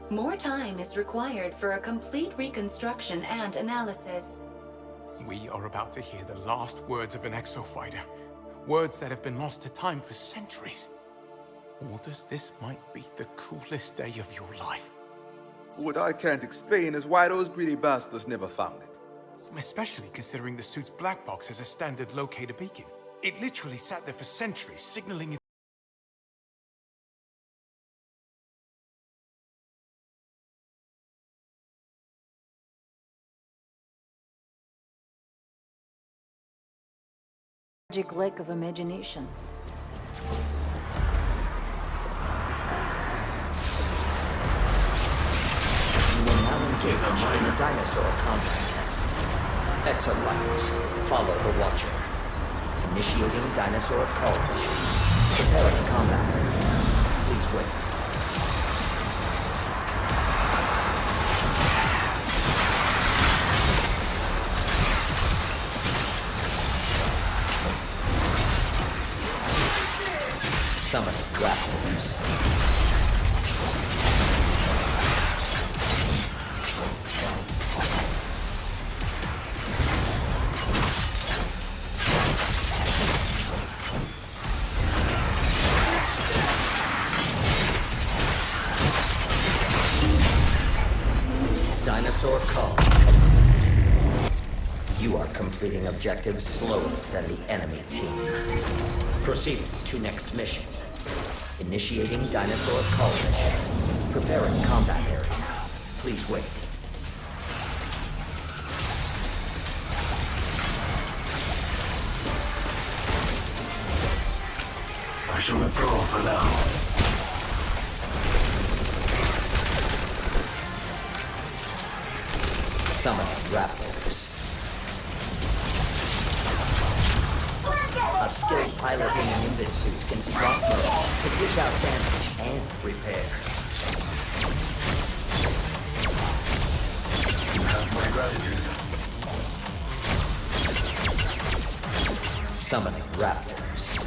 Speaker 3: More time is required for a complete reconstruction and analysis.
Speaker 1: We are about to hear the last words of an exofighter. Words that have been lost to time for centuries. Walters, this might be the coolest day of your life.
Speaker 5: What I can't explain is why those greedy bastards never found it.
Speaker 1: Especially considering the suit's black box has a standard locator beacon. It literally sat there for centuries, signaling it.
Speaker 2: Magic lack of imagination.
Speaker 6: You will now engage in the dinosaur combat test. Exofighters, follow the Watcher. Initiating dinosaur call mission. Preparing combat area. Please wait. Summoning raptors. Dinosaur call. You are completing objectives slower than the enemy team. Proceed to next mission. Initiating dinosaur call mission. Preparing combat area. Please wait.
Speaker 8: I shall withdraw for now.
Speaker 6: Summoning raptors. A skilled pilot in an Aibius suit can swap modes to dish out damage and repairs.
Speaker 8: You have my gratitude.
Speaker 6: Summoning raptors.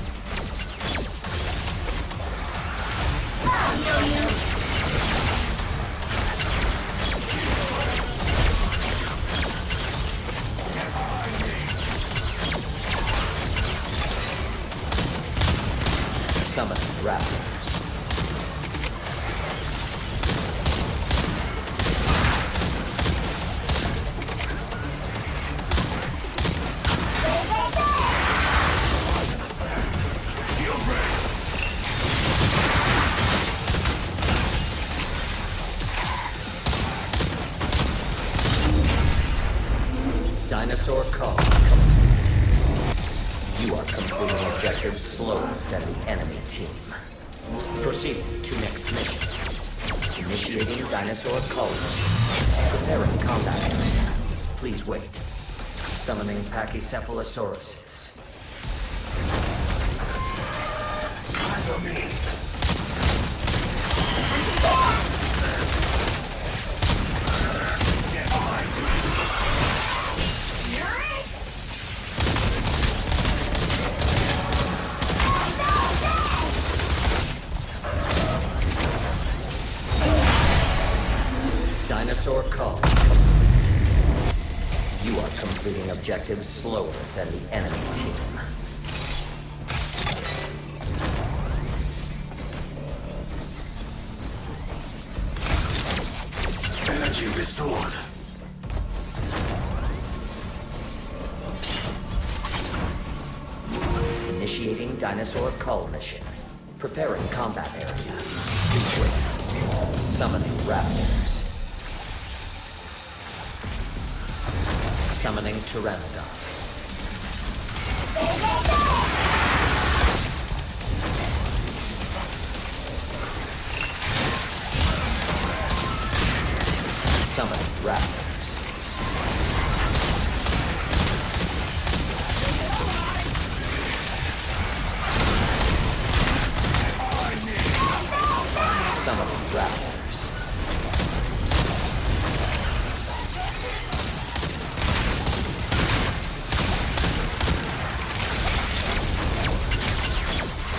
Speaker 6: Summoning raptors. Dinosaur call complete. You are completing objectives slower than the enemy team. Proceed to next mission. Initiating dinosaur call mission. Preparing combat area. Please wait. Summoning Pachycephalosauruses.
Speaker 8: Eyes on me. Get behind me.
Speaker 6: Dinosaur call complete. You are completing objectives slower than the enemy team.
Speaker 8: Energy restored.
Speaker 6: Initiating dinosaur call mission. Preparing combat area. Please wait. Summoning raptors. Summoning pteranodons. Summoning raptors. Summoning raptors.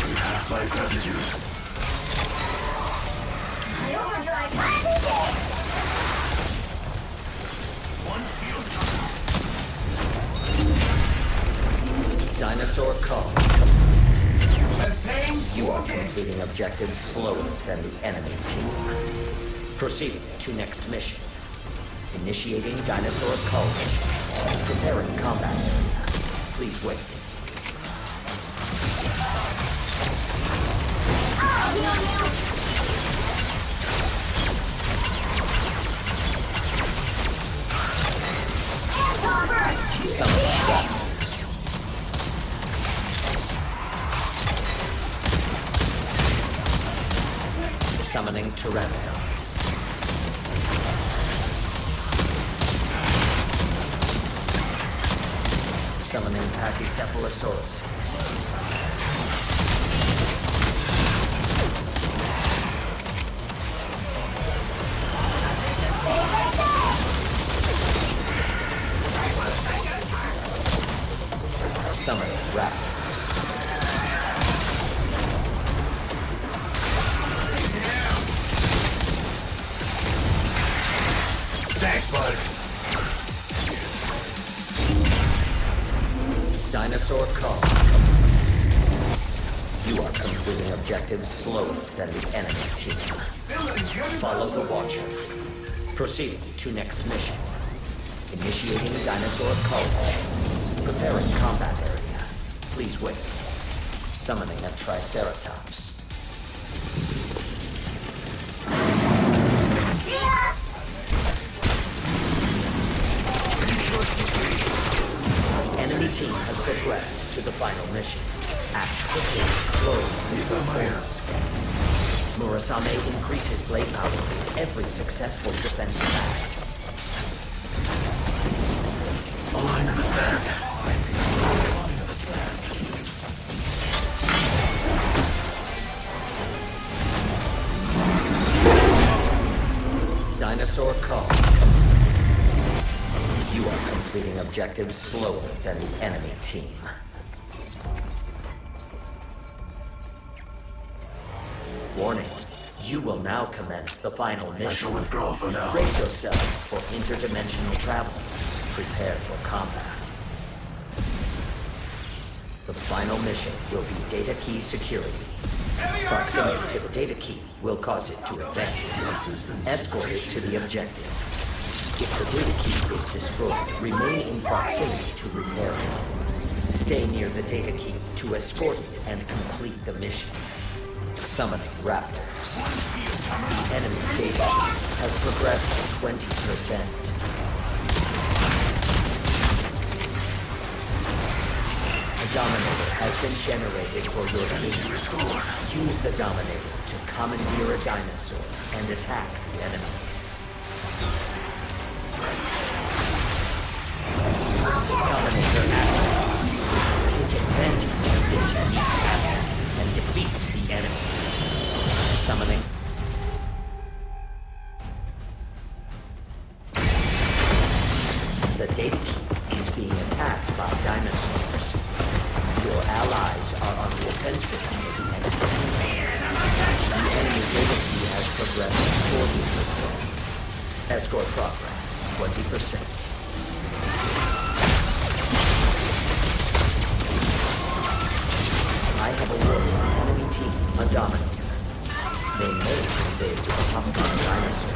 Speaker 8: You have my gratitude.
Speaker 7: The overdrive has
Speaker 6: Dinosaur call. You are completing objectives slower than the enemy team. Proceed to next mission. Initiating dinosaur call mission. Preparing combat area. Please wait. Summon raptors. Summoning pteranodons. Summoning pachycephalosauruses. Summoning raptors.
Speaker 8: Thanks, bud.
Speaker 6: Dinosaur call. You are completing objectives slower than the enemy team. Follow the Watcher. Proceed to next mission. Initiating dinosaur call mission. Preparing combat area. Please wait. Summoning a Triceratops. Enemy team has progressed to the final mission. Act quickly to close the performance gap. Murasame increases blade power with every successful defensive act.
Speaker 8: A line in the sand.
Speaker 6: Dinosaur call. You are completing objectives slower than the enemy team. Warning. You will now commence the final mission.
Speaker 8: I shall withdraw for now.
Speaker 6: Brace yourselves for interdimensional travel. Prepare for combat. The final mission will be data key security. Proximity to the data key will cause it to advance. Escort it to the objective. If the data key is destroyed, remain in proximity to repair it. Stay near the data key to escort it and complete the mission. Summoning raptors. The enemy data has progressed 20%. A Dominator has been generated for your team. Use the Dominator to commandeer a dinosaur and attack the enemies. Dominator active. Take advantage of this unique asset and defeat the enemies. Summoning. The data key is being attacked by dinosaurs. Your allies are on the offensive for the enemy. The enemy data key has progressed 40%. Escort progress 20%. I have awarded the enemy team a Dominator. They may invade a hostile dinosaur.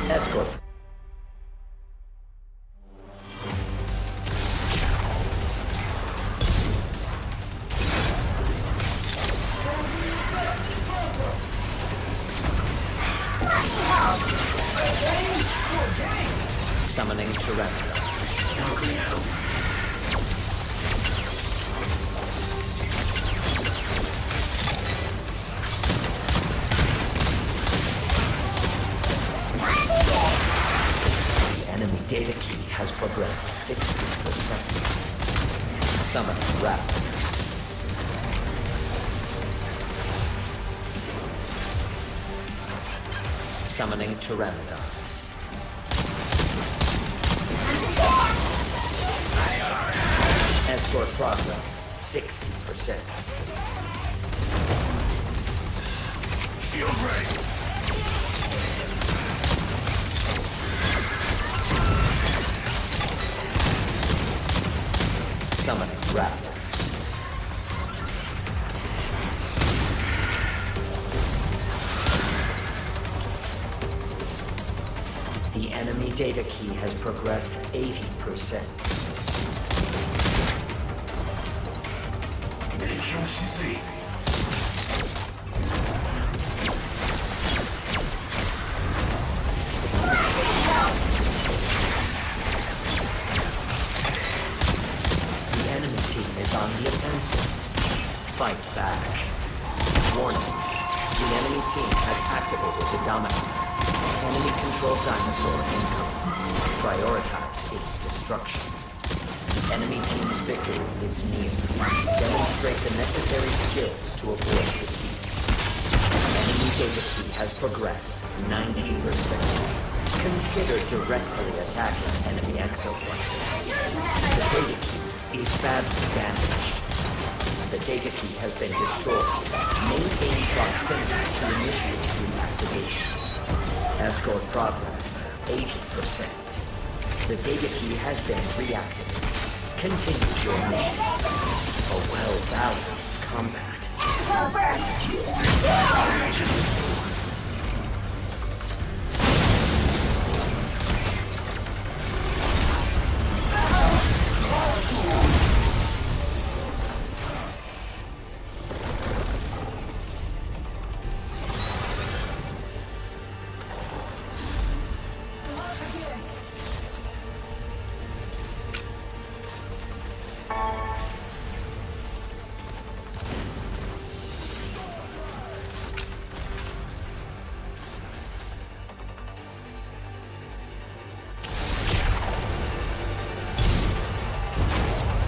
Speaker 6: Escort. Summoning Pteranodons. Enemy data key has progressed 60%. Summon raptors. Summoning pteranodons. Escort progress, 60%.
Speaker 8: Shield ready.
Speaker 6: Summoning raptors. The enemy data key has progressed 80%.
Speaker 8: Exosuit.
Speaker 6: The enemy team is on the offensive. Fight back. Warning. The enemy team has activated the Dominator. Enemy-controlled dinosaur incoming. Prioritize its destruction. Enemy team's victory is near. Demonstrate the necessary skills to avoid defeat. Enemy data key has progressed 90%. Consider directly attacking enemy exofighters. The data key is badly damaged. The data key has been destroyed. Maintain proximity to initiate reactivation. Escort progress 80%. The data key has been reactivated. Continue your mission. A well-balanced combat.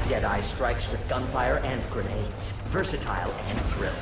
Speaker 6: Deadeye strikes with gunfire and grenades. Versatile and thrilling.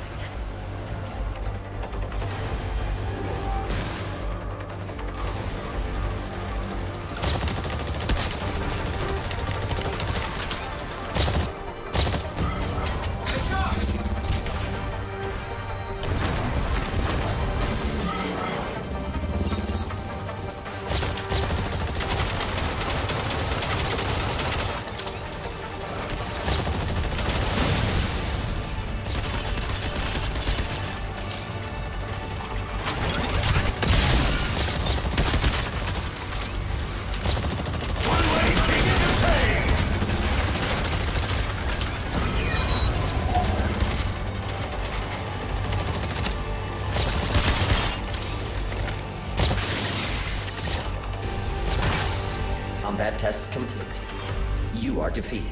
Speaker 6: Combat test complete. You are defeated.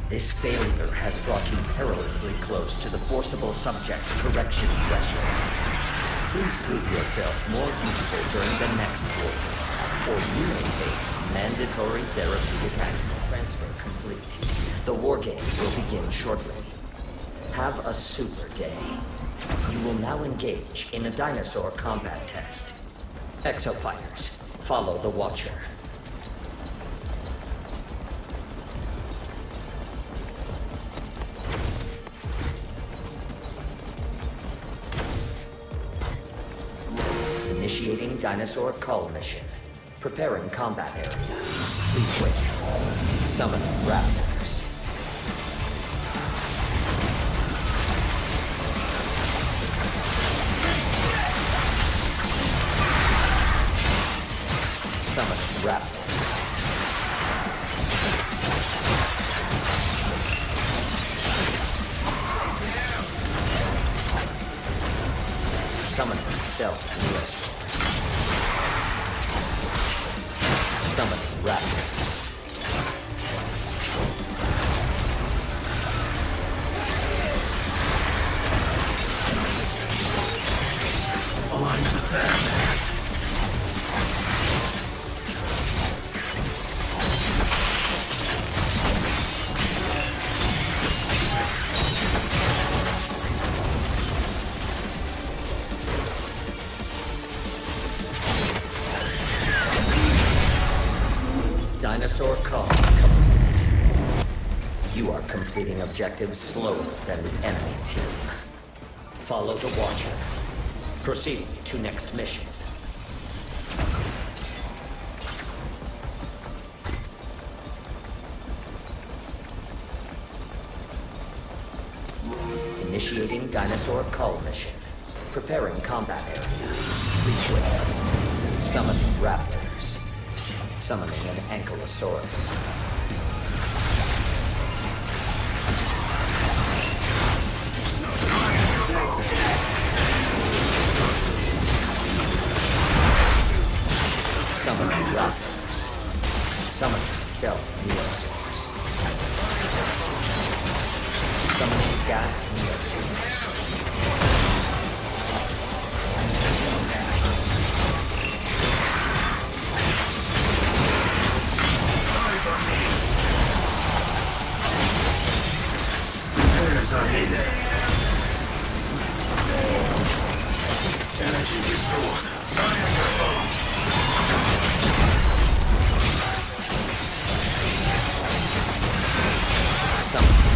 Speaker 6: This failure has brought you perilously close to the forcible subject correction threshold. Please prove yourself more useful during the next war, or you may face mandatory therapeutic action. Transfer complete. The war game will begin shortly. Have a super day. You will now engage in a dinosaur combat test. Exofighters, follow the Watcher. Initiating dinosaur cull mission. Preparing combat area. Please wait. Summoning raptors. Summoning raptors. Summoning stealth dinosaurs. Summoning raptors.
Speaker 8: Align to the sand.
Speaker 6: Dinosaur call complete. You are completing objectives slower than the enemy team. Follow the Watcher. Proceed to next mission. Initiating dinosaur cull mission. Preparing combat area. Please wait. Summoning raptors. Summoning an ankylosaurus. Summoning raptors. Summoning stealth neosaurs. Summoning gas neosaurs.
Speaker 8: Repairs are needed. Energy restored.
Speaker 6: Summoning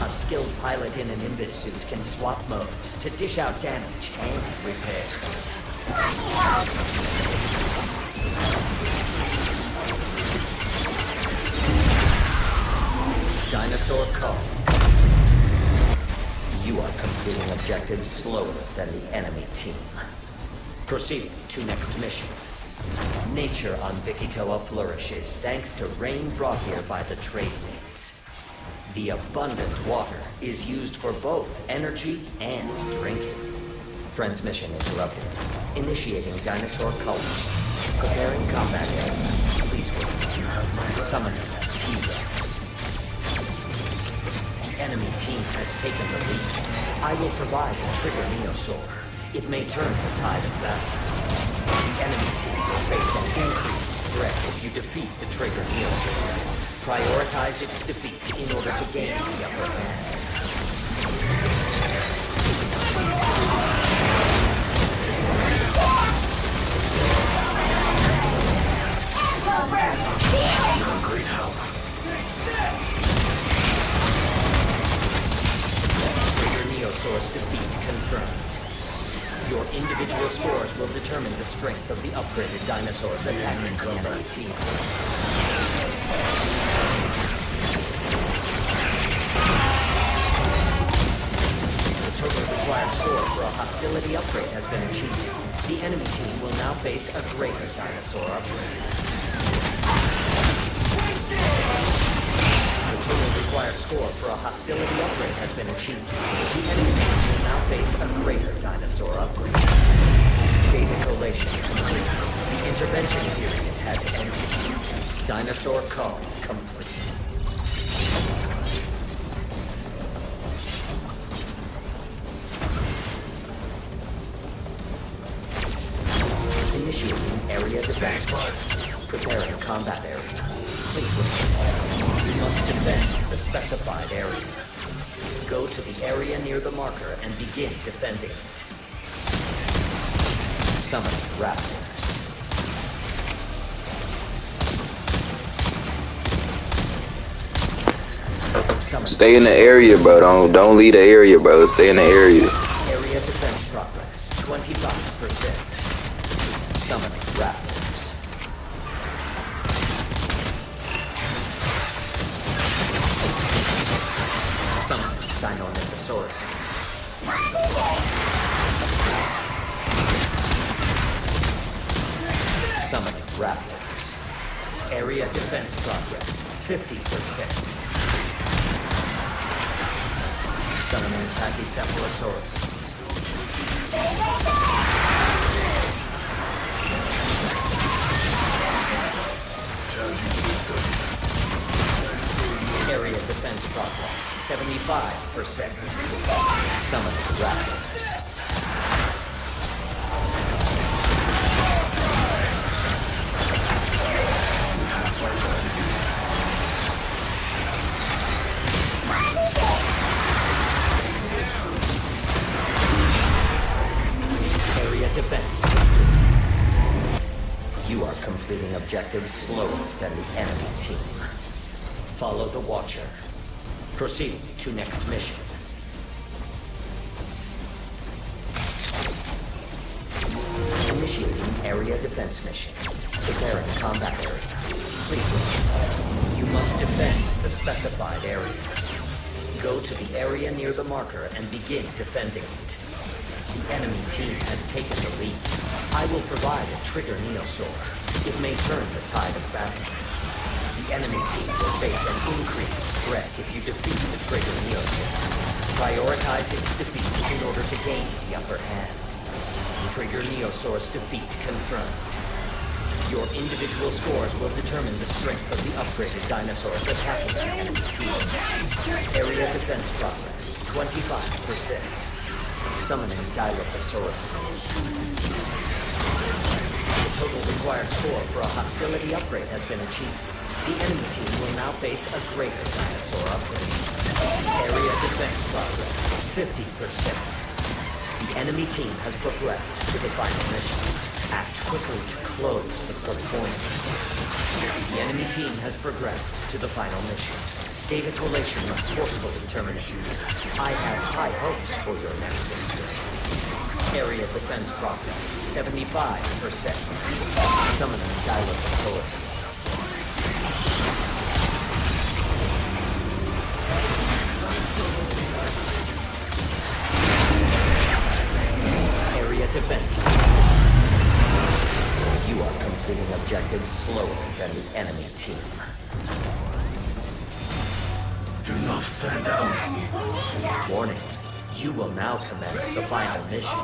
Speaker 6: A skilled pilot in an Aibius suit can swap modes to dish out damage and repairs. Dinosaur call. You are completing objectives slower than the enemy team. Proceed to next mission. Nature on Vikitoa flourishes thanks to rain brought here by the trade winds. The abundant water is used for both energy and drinking. Transmission interrupted. Initiating dinosaur culture. Preparing combat area. Please wait. Summoning T-Rex. The enemy team has taken the lead. I will provide a trigger neosaur. It may turn the tide of battle. The enemy team will face an increased threat if you defeat the trigger neosaur. Prioritize its defeat in order to gain the upper hand.
Speaker 8: Great help.
Speaker 6: Trigger neosaur's defeat confirmed. Your individual scores will determine the strength of the upgraded dinosaurs attacking the enemy team. The total required score for a hostility upgrade has been achieved. The enemy team will now face a greater dinosaur upgrade. The total required score for a hostility upgrade has been achieved. The enemy team will now face a greater dinosaur upgrade. Data collation complete. The intervention period has ended. Dinosaur call complete. Initiating area defense mission. Preparing combat area. Please wait. You must defend the specified area. Go to the area near the marker and begin defending it. Summoning raptors.
Speaker 10: Stay in the area, bro. Don't leave the area, bro. Stay in the area.
Speaker 6: Area defense progress 25%. Summoning raptors. Summoning Sinornithosauruses. Summoning raptors. Area defense progress 50%. Summoning Pachycephalosauruses. Area defense progress, 75%. Summon raptors. Area defense complete. You are completing objectives slower than the enemy team. Follow the Watcher. Proceed to next mission. Initiating area defense mission. Preparing combat area. Please wait. You must defend the specified area. Go to the area near the marker and begin defending it. The enemy team has taken the lead. I will provide a trigger Neosaur. It may turn the tide of battle. The enemy team will face an increased threat if you defeat the trigger Neosaur. Prioritize its defeat in order to gain the upper hand. Trigger Neosaur's defeat confirmed. Your individual scores will determine the strength of the upgraded dinosaurs attacking the enemy team. Area defense progress, 25%. Summoning Dilophosaurus. The total required score for a hostility upgrade has been achieved. The enemy team will now face a greater dinosaur upgrade. Area defense progress, 50%. The enemy team has progressed to the final mission. Act quickly to close the performance gap. The enemy team has progressed to the final mission. Data collation must forcefully terminate. I have high hopes for your next excursion. Area defense progress, 75%. Summoning Dilophosaurus. Area defense. You are completing objectives slower than the enemy team.
Speaker 8: Do not stand down.
Speaker 6: Warning, you will now commence the final mission.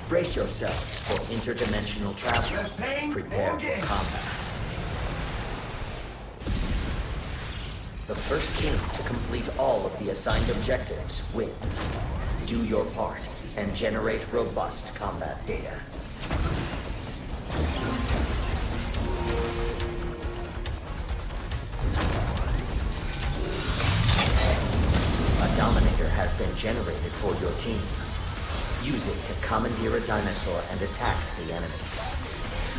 Speaker 6: Brace yourselves for interdimensional travel. Prepare for combat. The first team to complete all of the assigned objectives wins. Do your part and generate robust combat data. A Dominator has been generated for your team. Use it to commandeer a dinosaur and attack the enemies.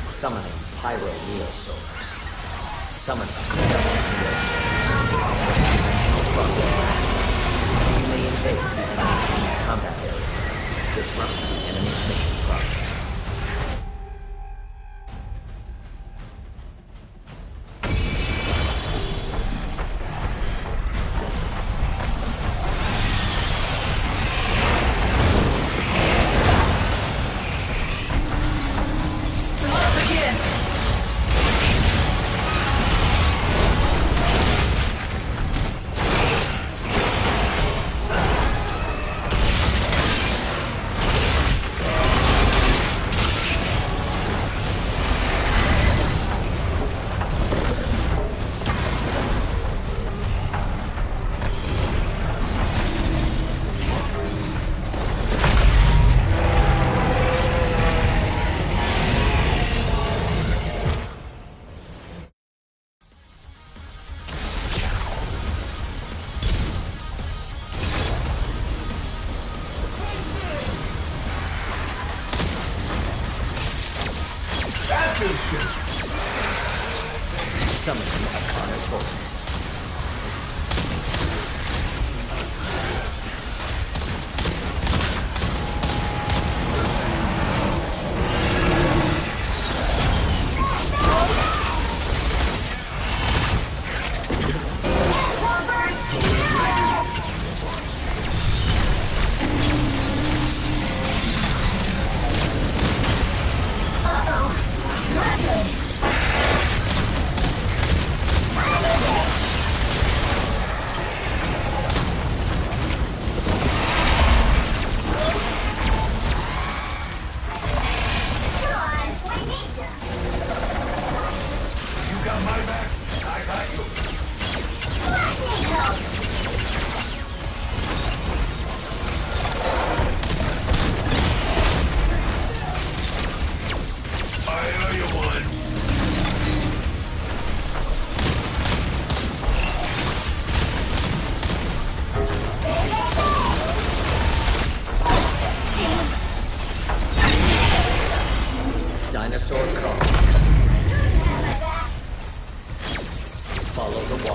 Speaker 6: Summoning Pyro Neosaurs. Summon several Neosaurs. Dimensional crossing. You may invade the enemy team's combat area. Disrupt the enemy's mission progress.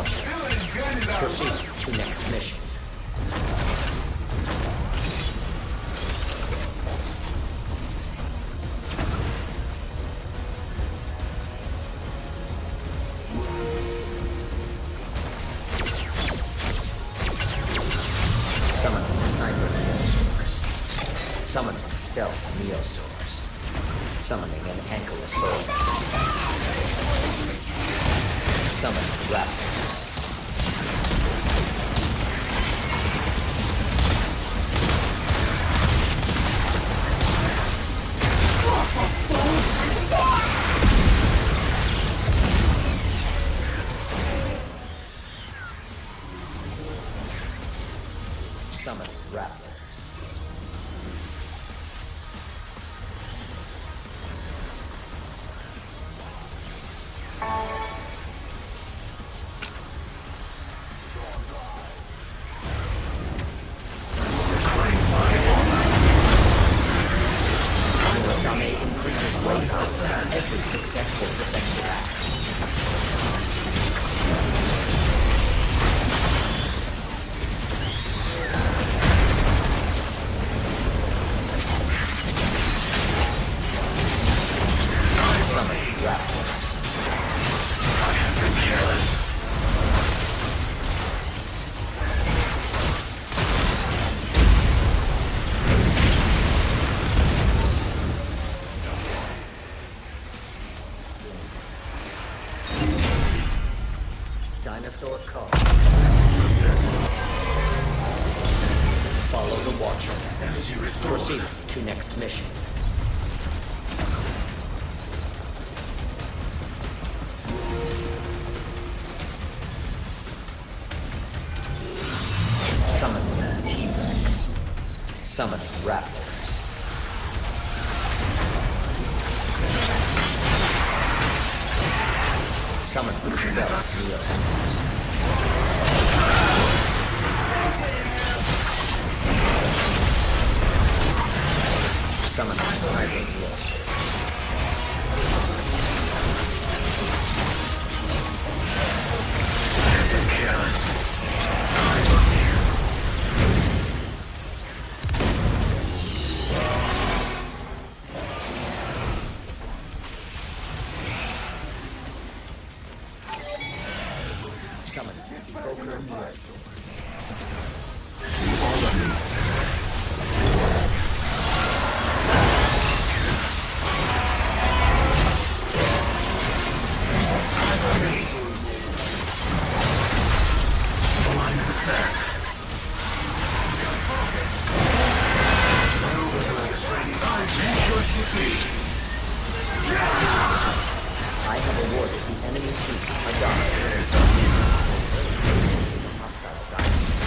Speaker 6: washer. Proceed to next mission. Summoning sniper dinosaurs. Summoning stealth neosaurs. Summoning an ankylosaurus. Summoning raptors. Summoning raptors. Same increases weight on every successful defensive action. Summoning raptors. I have been careless. Dinosaur call. Follow the Watcher. Proceed to next mission. Summoning T-Rex. Summoning raptors. Summoning stealth neosaurs. Summoning sniper neosaurs. Summoning Evoker neosaurs. I have awarded the enemy team a dinosaur. Hostile dinosaur.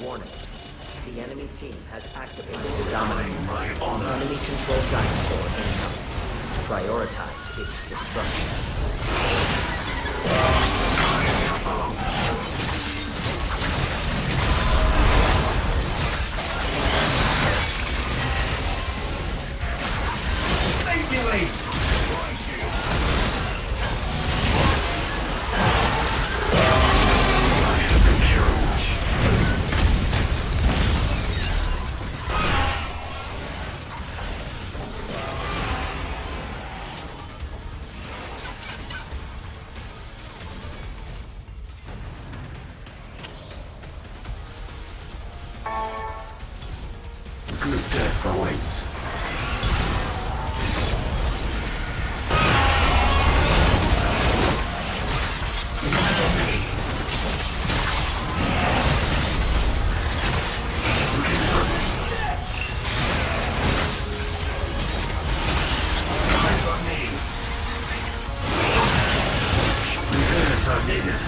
Speaker 6: Warning. The enemy team has activated the dominating enemy-controlled dinosaur incoming. Prioritize its destruction.
Speaker 8: Good death awaits. Eyes on me. Repairs are needed.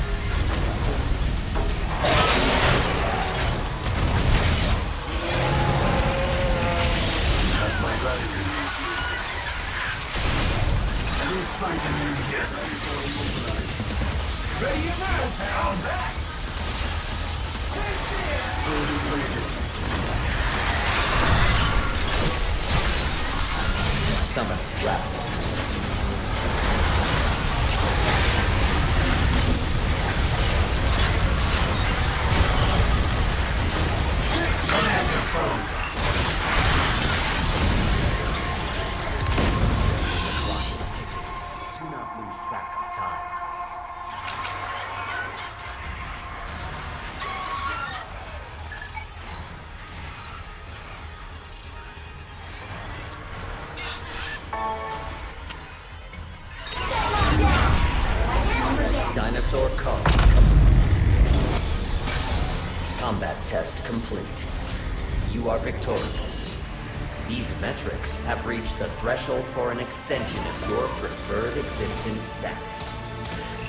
Speaker 8: Who's fighting you yet? Ready to go, pal.
Speaker 6: Summon raptors. The clock is ticking. Do not lose track of time. Dinosaur call complete. Combat test complete. You are victorious. These metrics have reached the threshold for an extension of your preferred existence status.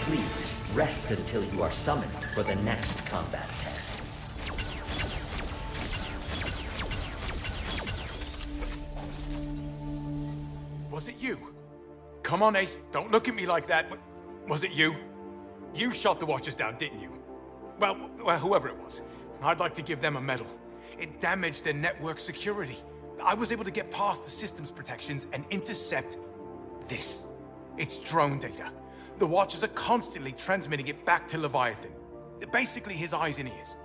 Speaker 6: Please rest until you are summoned for the next combat test.
Speaker 1: Was it you? Come on, Ace, don't look at me like that. Was it you? You shot the Watchers down, didn't you? Well, whoever it was. I'd like to give them a medal. It damaged their network security. I was able to get past the system's protections and intercept this. It's drone data. The Watchers are constantly transmitting it back to Leviathan. Basically his eyes and ears.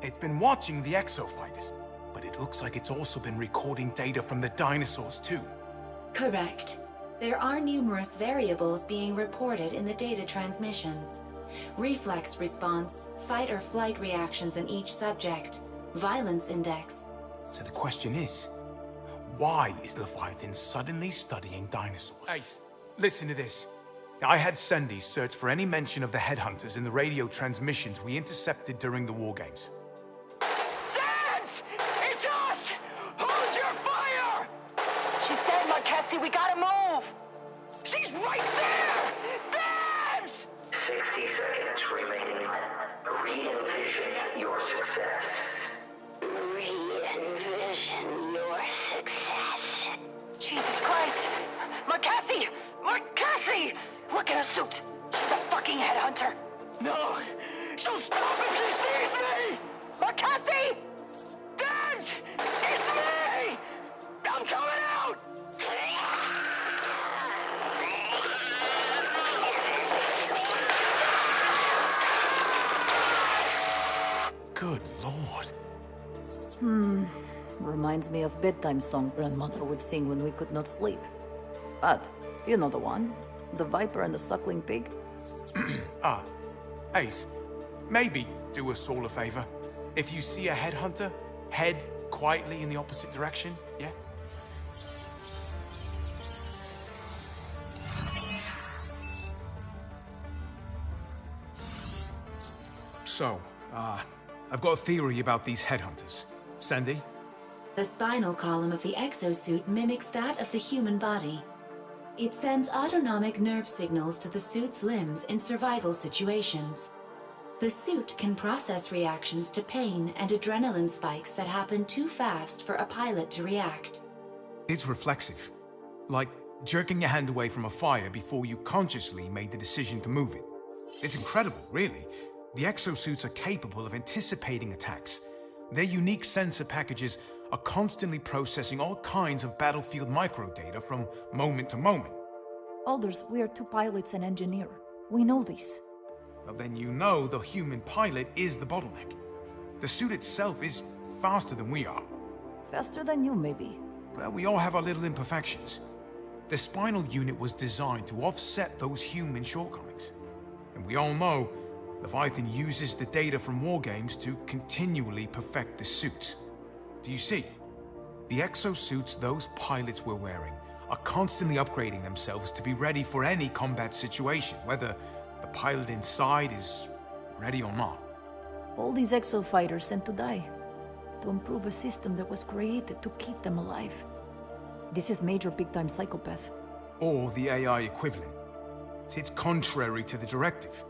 Speaker 1: It's been watching the exofighters, but it looks like it's also been recording data from the dinosaurs too.
Speaker 3: Correct. There are numerous variables being reported in the data transmissions. Reflex response, fight or flight reactions in each subject, violence index.
Speaker 1: So the question is, why is Leviathan suddenly studying dinosaurs? Ace, listen to this. I had Sandy search for any mention of the headhunters in the radio transmissions we intercepted during the war games.
Speaker 7: Dance! It's us! Hold your fire! She's dead, Marquesi. We gotta move! She's right there! Babs!
Speaker 6: 60 seconds remaining. Re-envision your success.
Speaker 7: Re-envision your success. Jesus Christ! Marquesi! Marquesi! Look at her suit! She's a fucking headhunter! No! She'll stop if she sees me! Marquesi! Dad! It's me! I'm coming out!
Speaker 1: Good Lord.
Speaker 2: Reminds me of bedtime song grandmother would sing when we could not sleep. But, you know the one. The viper and the suckling pig.
Speaker 1: Ace, maybe do us all a favor. If you see a headhunter, head quietly in the opposite direction, yeah? So, I've got a theory about these headhunters. Sandy?
Speaker 3: The spinal column of the exosuit mimics that of the human body. It sends autonomic nerve signals to the suit's limbs in survival situations. The suit can process reactions to pain and adrenaline spikes that happen too fast for a pilot to react.
Speaker 1: It's reflexive. Like jerking your hand away from a fire before you consciously made the decision to move it. It's incredible, really. The exosuits are capable of anticipating attacks. Their unique sensor packages are constantly processing all kinds of battlefield microdata from moment to moment.
Speaker 2: Alders, we are two pilots and engineer. We know this.
Speaker 1: Well, then you know the human pilot is the bottleneck. The suit itself is faster than we are.
Speaker 2: Faster than you, maybe.
Speaker 1: Well, we all have our little imperfections. The spinal unit was designed to offset those human shortcomings. And we all know Leviathan uses the data from war games to continually perfect the suits. Do you see? The exosuits those pilots were wearing are constantly upgrading themselves to be ready for any combat situation, whether the pilot inside is ready or not.
Speaker 2: All these exofighters sent to die. To improve a system that was created to keep them alive. This is major big-time psychopath.
Speaker 1: Or the AI equivalent. It's contrary to the directive.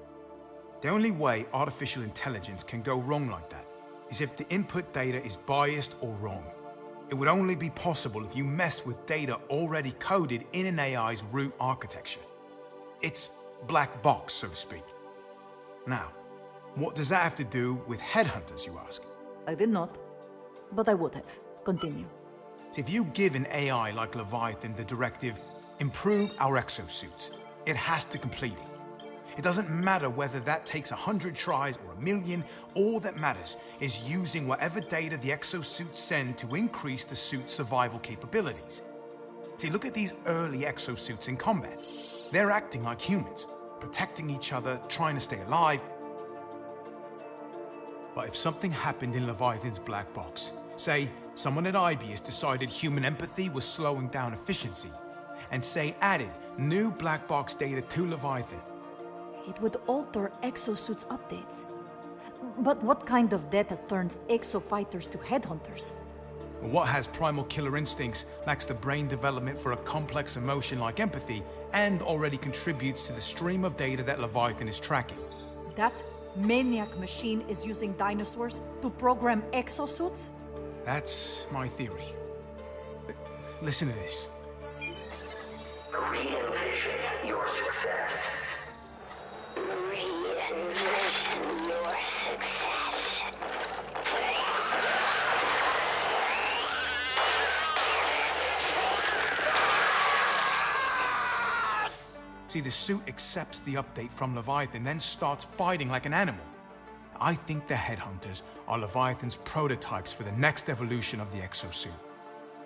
Speaker 1: The only way artificial intelligence can go wrong like that is if the input data is biased or wrong. It would only be possible if you mess with data already coded in an AI's root architecture. It's black box, so to speak. Now, what does that have to do with headhunters, you ask?
Speaker 2: I did not, but I would have. Continue.
Speaker 1: If you give an AI like Leviathan the directive, improve our exosuits, it has to complete it. It doesn't matter whether that takes 100 tries or 1,000,000, all that matters is using whatever data the exosuits send to increase the suit's survival capabilities. See, look at these early exosuits in combat. They're acting like humans, protecting each other, trying to stay alive. But if something happened in Leviathan's black box, say someone at Aibius decided human empathy was slowing down efficiency, and say added new black box data to Leviathan,
Speaker 2: It would alter Exosuit's updates. But what kind of data turns exofighters to headhunters?
Speaker 1: what has primal killer instincts, lacks the brain development for a complex emotion like empathy, and already contributes to the stream of data that Leviathan is tracking.
Speaker 2: That maniac machine is using dinosaurs to program exosuits?
Speaker 1: That's my theory. But listen to this.
Speaker 7: Re-envision your success. Re-envision your success.
Speaker 1: See, the suit accepts the update from Leviathan, then starts fighting like an animal. I think the headhunters are Leviathan's prototypes for the next evolution of the exosuit.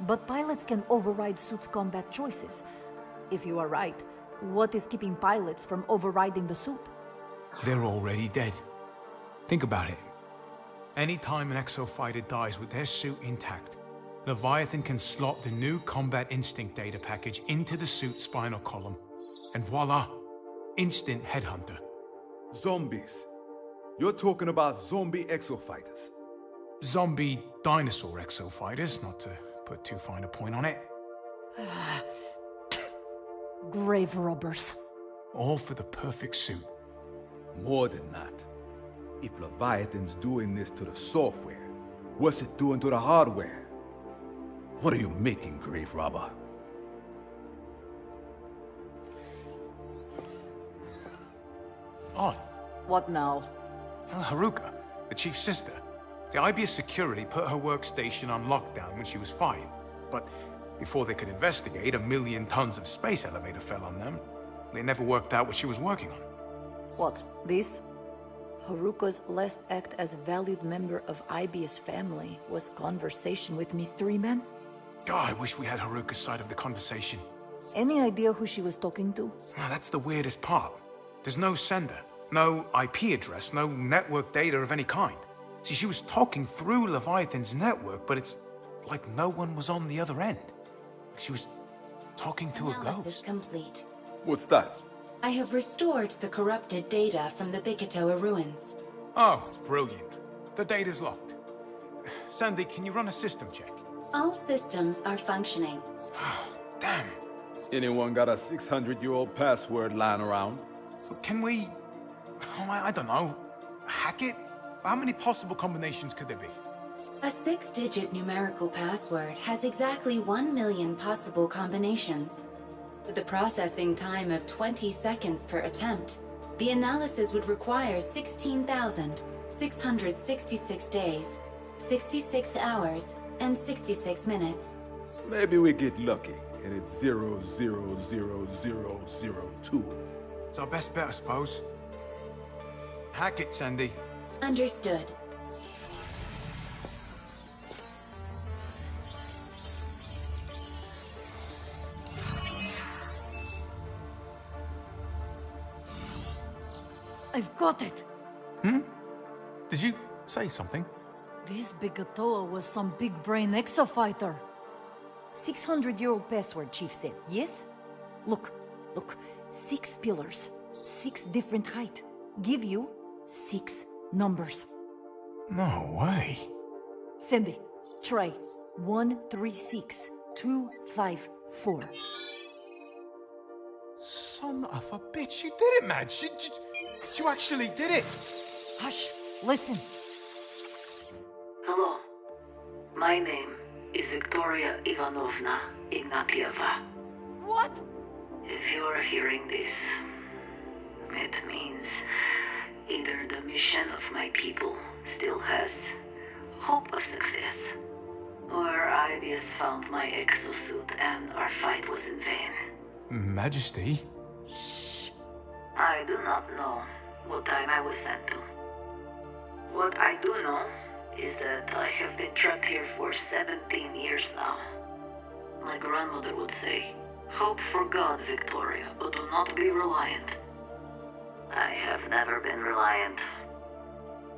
Speaker 2: But pilots can override suits' combat choices. If you are right, what is keeping pilots from overriding the suit?
Speaker 1: They're already dead. Think about it. Anytime an exofighter dies with their suit intact, Leviathan can slot the new combat instinct data package into the suit's spinal column, and voila, instant headhunter.
Speaker 5: Zombies. You're talking about zombie exofighters.
Speaker 1: Zombie dinosaur exofighters, not to put too fine a point on it.
Speaker 2: Grave robbers.
Speaker 1: All for the perfect suit.
Speaker 5: More than that. If Leviathan's doing this to the software, what's it doing to the hardware? What are you making, grave robber?
Speaker 1: On.
Speaker 2: What now?
Speaker 1: Haruka, the chief's sister. The Aibius security put her workstation on lockdown when she was fired. But before they could investigate, 1,000,000 tons of space elevator fell on them. They never worked out what she was working on.
Speaker 2: What, this? Haruka's last act as a valued member of Aibius family was conversation with Mystery Man?
Speaker 1: God, I wish we had Haruka's side of the conversation.
Speaker 2: Any idea who she was talking to?
Speaker 1: Now, that's the weirdest part. There's no sender, no IP address, no network data of any kind. See, she was talking through Leviathan's network, but it's like no one was on the other end. She was talking to a
Speaker 3: Analysis
Speaker 1: ghost.
Speaker 3: complete.
Speaker 5: What's that?
Speaker 3: I have restored the corrupted data from the Bikatoa ruins.
Speaker 1: Oh, brilliant. The data's locked. Sandy, can you run a system check?
Speaker 3: All systems are functioning.
Speaker 1: Damn.
Speaker 5: Anyone got a 600-year-old password lying around?
Speaker 1: Can we... oh, I don't know. Hack it? How many possible combinations could there be?
Speaker 3: A 6-digit numerical password has exactly 1,000,000 possible combinations. With a processing time of 20 seconds per attempt, the analysis would require 16,666 days, 66 hours, and 66 minutes.
Speaker 5: Maybe we get lucky and it's 0000002.
Speaker 1: It's our best bet, I suppose. Hack it, Sandy.
Speaker 3: Understood.
Speaker 2: I've got it!
Speaker 1: Did you say something?
Speaker 2: This Bikatoa was some big-brain exofighter. 600-year-old password, Chief said, yes? Look, 6 pillars, 6 different height. Give you 6 numbers.
Speaker 1: No way.
Speaker 2: Sandy, try 136254.
Speaker 1: Son of a bitch, you did it, man. You actually did it.
Speaker 2: Hush, listen.
Speaker 11: Hello. My name is Victoria Ivanovna Ignatieva.
Speaker 2: What?
Speaker 11: If you're hearing this, it means either mission of my people still has hope of success. Or Aibius found my exosuit and our fight was in vain.
Speaker 1: Majesty?
Speaker 11: I do not know what time I was sent to. What I do know is that I have been trapped here for 17 years now. My grandmother would say, hope for God, Victoria, but do not be reliant. I have never been reliant.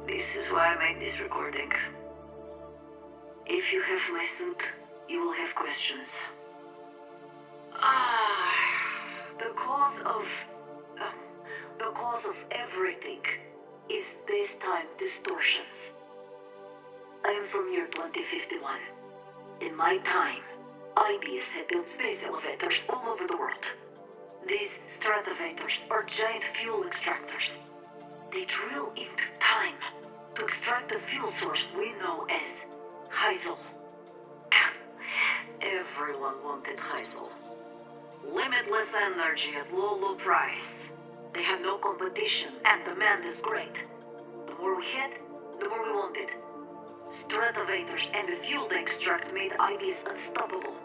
Speaker 11: This is why I made this recording. If you have my suit, you will have questions. The cause of everything is space-time distortions. I am from year 2051. In my time, Aibius had built space elevators all over the world. These stratovators are giant fuel extractors. They drill into time to extract the fuel source we know as Heisel. Everyone wanted Heisel. Limitless energy at low price. They had no competition and demand is great. The more we had, the more we wanted. Stratovators and the fuel they extract made Aibius unstoppable.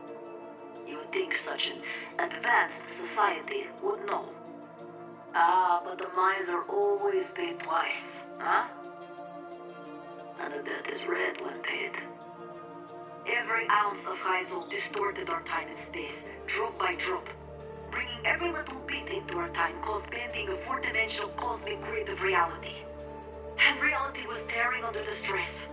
Speaker 11: You would think such an advanced society would know. But the miser always paid twice, huh? And the debt is red when paid. Every ounce of Heisel distorted our time and space, drop by drop. Bringing every little bit into our time caused bending a four-dimensional cosmic grid of reality. And reality was tearing under the stress.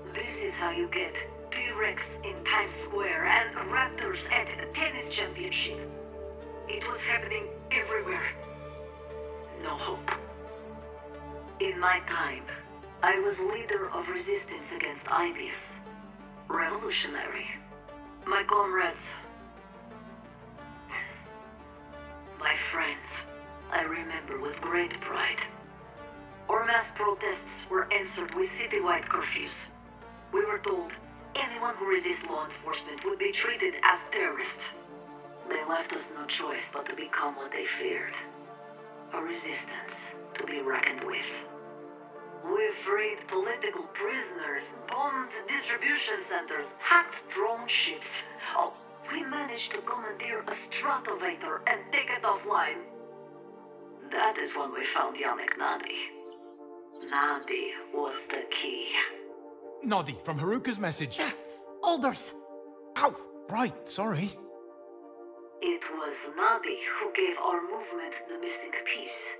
Speaker 11: This is how you get T-Rex in Times Square and Raptors at a tennis championship. It was happening everywhere. No hope. In my time, I was leader of resistance against Aibius. Revolutionary. My comrades, my friends, I remember with great pride. Our mass protests were answered with citywide curfews. We were told anyone who resists law enforcement would be treated as terrorists. They left us no choice but to become what they feared. A resistance to be reckoned with. We freed political prisoners, bombed distribution centers, hacked drone ships. Oh, we managed to commandeer a stratovator and take it offline. That is when we found Yannick Nadi. Nadi was the key.
Speaker 1: Noddy, from Haruka's message.
Speaker 2: Alders!
Speaker 1: Ow! Right, sorry.
Speaker 11: It was Nadi who gave our movement the missing piece.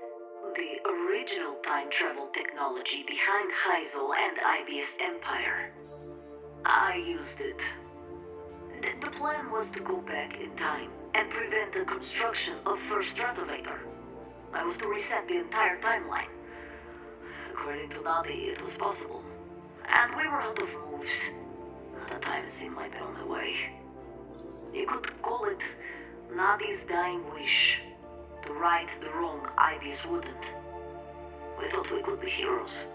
Speaker 11: The original time travel technology behind Heisel and Aibius Empire. I used it. The plan was to go back in time and prevent the construction of first stratovator. I was to reset the entire timeline. According to Nadi, it was possible. And we were out of moves. The time seemed like the only way. You could call it Nadi's dying wish. To right the wrong Aibius wouldn't. We thought we could be heroes.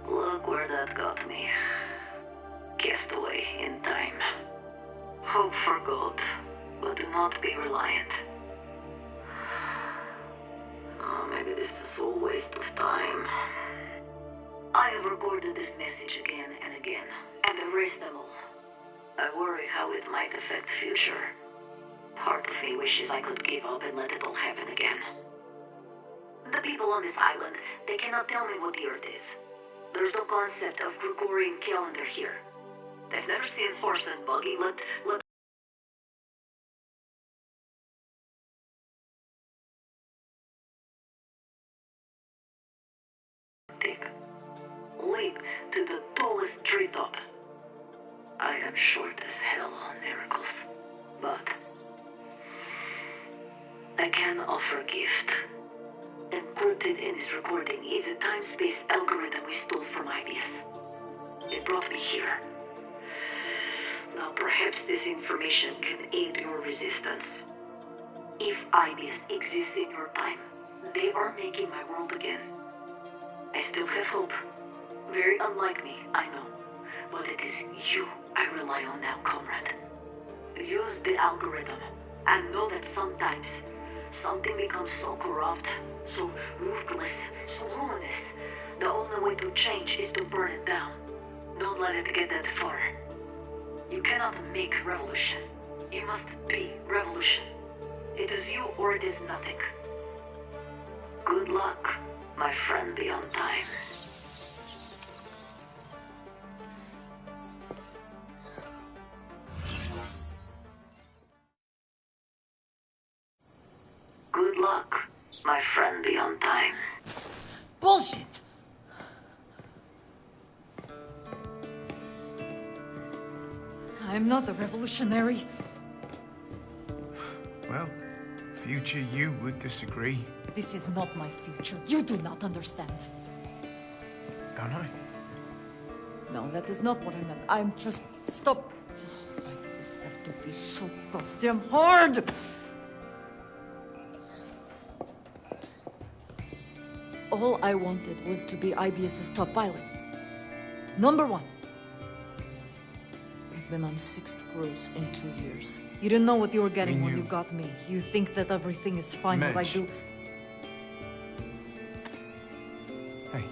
Speaker 11: Look where that got me. Cast away in time. Hope for God, but do not be reliant. Maybe this is all waste of time. I have recorded this message again and again, and erased them all. I worry how it might affect future. Part of me wishes I could give up and let it all happen again. The people on this island, they cannot tell me what the Earth is. There's no concept of Gregorian calendar here. They've never seen horse and buggy, let leap to the tallest treetop. I am short as hell on miracles, but I can offer a gift. Encrypted in this recording is a time-space algorithm we stole from Aibius. It brought me here. Now perhaps this information can aid your resistance. If Aibius exists in your time, they are making my world again. I still have hope. Very unlike me, I know. But it is you I rely on now, comrade. Use the algorithm, and know that sometimes something becomes so corrupt, so ruthless, so ruinous, the only way to change is to burn it down. Don't let it get that far. You cannot make revolution. You must be revolution. It is you or it is nothing. Good luck, my friend beyond time. Good luck, my friend beyond time.
Speaker 2: Bullshit! I'm not a revolutionary.
Speaker 8: Well, future you would disagree.
Speaker 2: This is not my future. You do not understand.
Speaker 8: Don't I?
Speaker 2: No, that is not what I meant. I'm just... Stop. Why does this have to be so goddamn hard? All I wanted was to be Aibius' top pilot. Number one. I've been on 6 crews in 2 years. You didn't know what you were getting when you got me. You think that everything is fine if I do...
Speaker 8: Hey.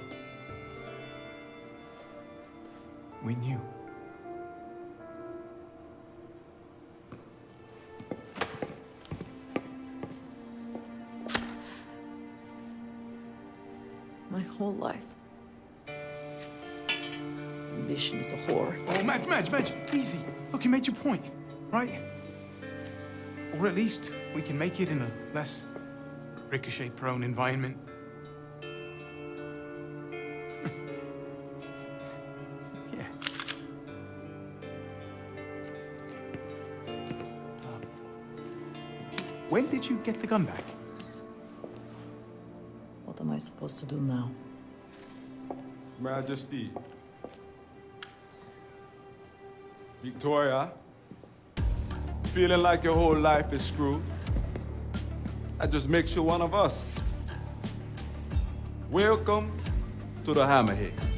Speaker 8: We knew.
Speaker 2: My whole life. Ambition is a whore.
Speaker 8: Oh, Madge, easy. Look, you made your point, right? Or at least we can make it in a less ricochet-prone environment. Yeah. When did you get the gun back?
Speaker 2: What am I supposed to do now?
Speaker 5: Majesty. Victoria. Feeling like your whole life is screwed? That just makes you one of us. Welcome to the Hammerheads.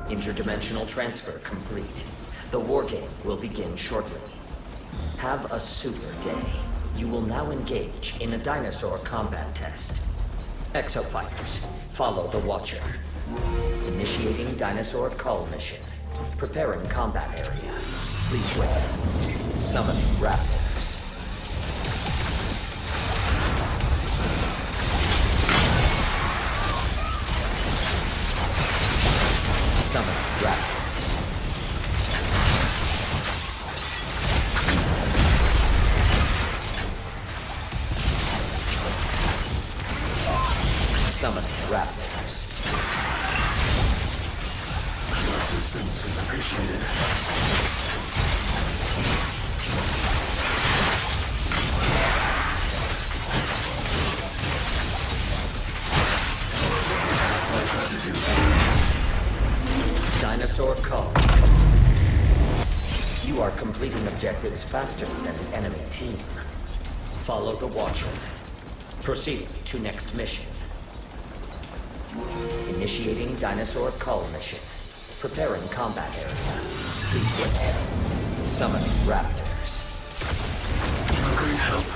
Speaker 6: Interdimensional transfer complete. The war game will begin shortly. Have a super day. You will now engage in a dinosaur combat test. Exofighters, follow the Watcher. Initiating dinosaur cull mission. Preparing combat area. Please wait. Summoning raptors. Summoning raptors. Summoning raptors.
Speaker 8: Your assistance is appreciated.
Speaker 6: Dinosaur cull. You are completing objectives faster than the enemy team. Follow the Watcher. Proceed to next mission. Initiating dinosaur cull mission. Preparing combat area. Please wait. Summoning raptors.
Speaker 8: Great help.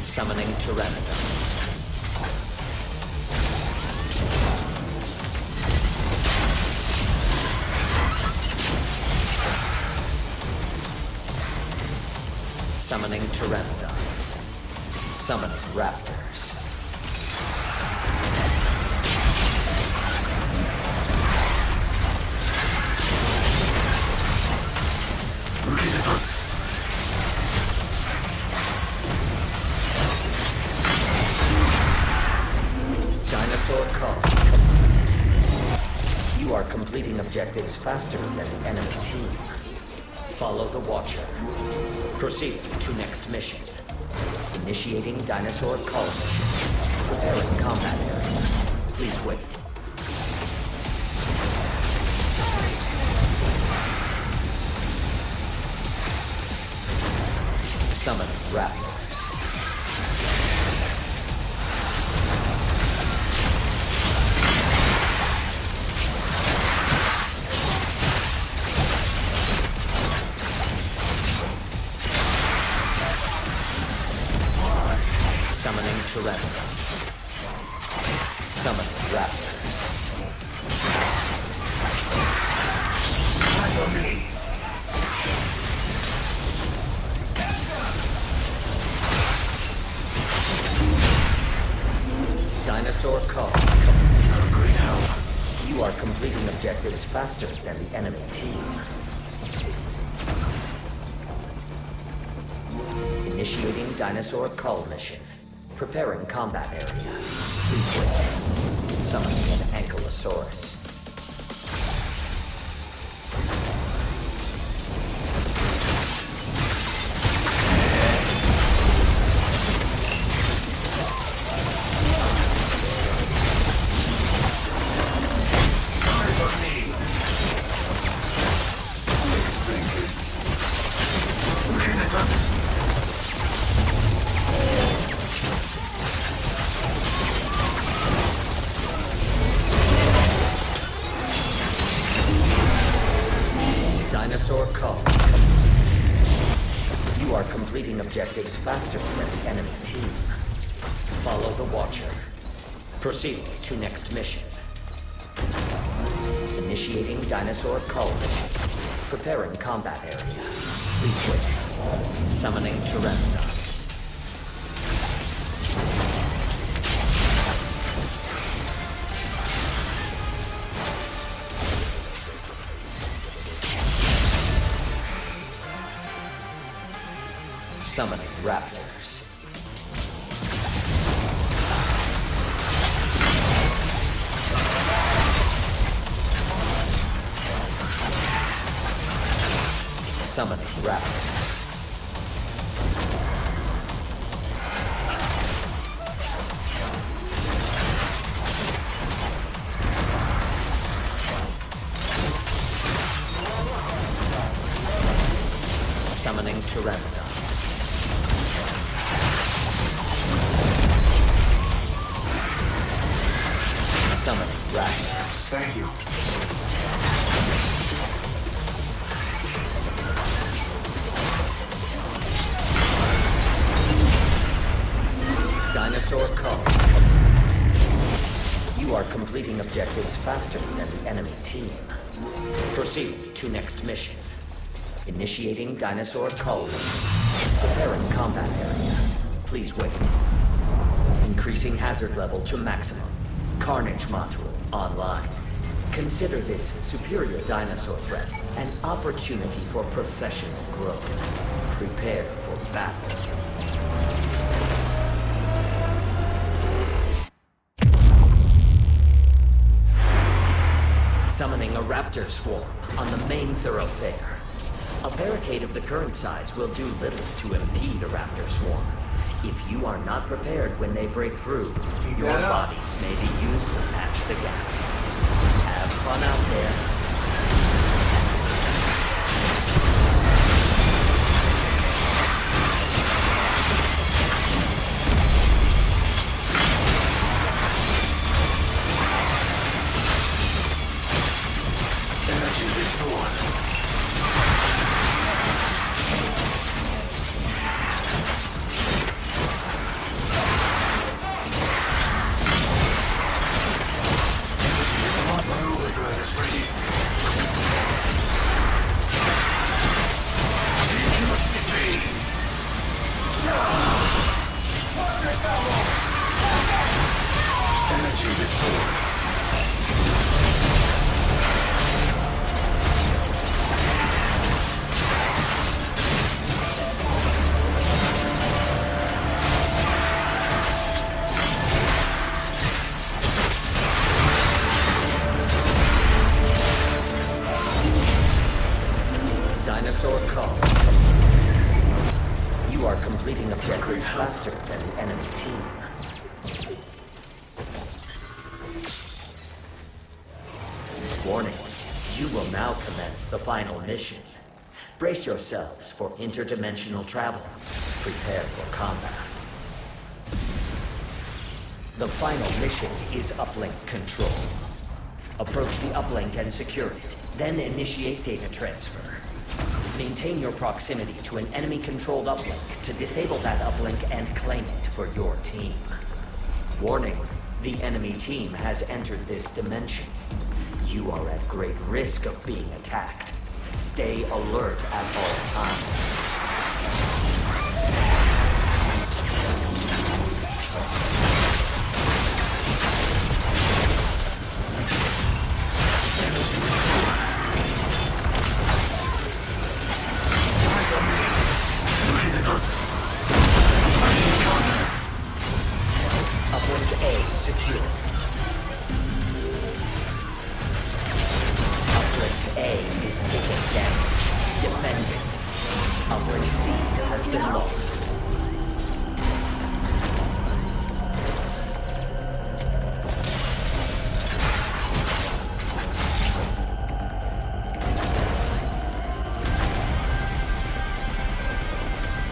Speaker 6: Summoning pteranodons. Summoning pteranodons. Summoning raptors. Dinosaur cull. You are completing objectives faster than the enemy team. Follow the Watcher. Proceed to next mission. Initiating dinosaur cull mission. Preparing combat area. Please wait. Summoning raptors. Summoning pteranodons. Summoning raptors.
Speaker 8: Eyes on me.
Speaker 6: Dinosaur call.
Speaker 8: Of great help.
Speaker 6: You are completing objectives faster than the enemy team. Initiating dinosaur cull mission. Preparing combat area. Please wait. Summoning an ankylosaurus.
Speaker 8: Eyes on me. Looking at us.
Speaker 6: Dinosaur cull. You are completing objectives faster than the enemy team. Follow the Watcher. Proceed to next mission. Initiating dinosaur cull mission. Preparing combat area. Please wait. Summoning pteranodons. Summoning raptors. Summoning raptors. Summoning pteranodons. Summoning raptors.
Speaker 8: Thank you.
Speaker 6: Dinosaur cull. You are completing objectives faster than the enemy team. Proceed to next mission. Initiating dinosaur cull mission. Preparing combat area. Please wait. Increasing hazard level to maximum. Carnage module online. Consider this superior dinosaur threat an opportunity for professional growth. Prepare for battle. Summoning a raptor swarm on the main thoroughfare. A barricade of the current size will do little to impede a raptor swarm. If you are not prepared when they break through, your bodies may be used to patch the gaps. Have fun out there.
Speaker 8: Energy restored.
Speaker 6: Dinosaur cull. You are completing objectives faster than the enemy team. Warning, you will now commence the final mission. Brace yourselves for interdimensional travel. Prepare for combat. The final mission is uplink control. Approach the uplink and secure it, then initiate data transfer. Maintain your proximity to an enemy-controlled uplink to disable that uplink and claim it for your team. Warning, the enemy team has entered this dimension. You are at great risk of being attacked. Stay alert at all times. Uplink A secure. Uplink A is taking damage. Defend it. Uplink C has been lost.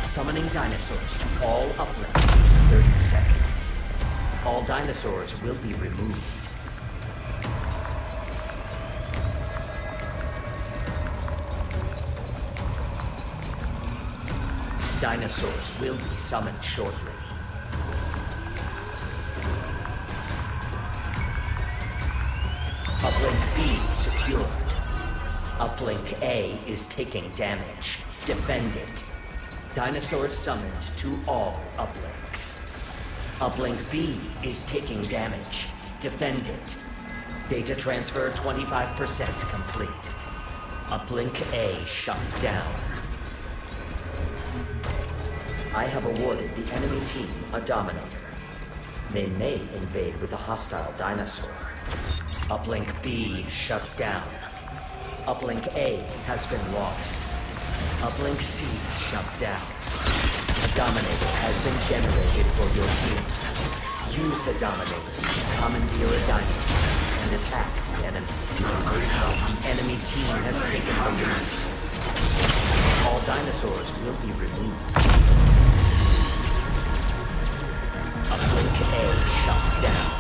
Speaker 6: Summoning dinosaurs to all uplinks in 30 seconds. All dinosaurs will be removed. Dinosaurs will be summoned shortly. Uplink B secured. Uplink A is taking damage. Defend it. Dinosaurs summoned to all uplinks. Uplink B is taking damage. Defend it. Data transfer 25% complete. Uplink A shut down. I have awarded the enemy team a Dominator. They may invade with a hostile dinosaur. Uplink B shut down. Uplink A has been lost. Uplink C shut down. A Dominator has been generated for your team. Use the Dominator to commandeer a dinosaur and attack the enemies. The enemy team has taken the lead. All dinosaurs will be removed. Uplink A shut down.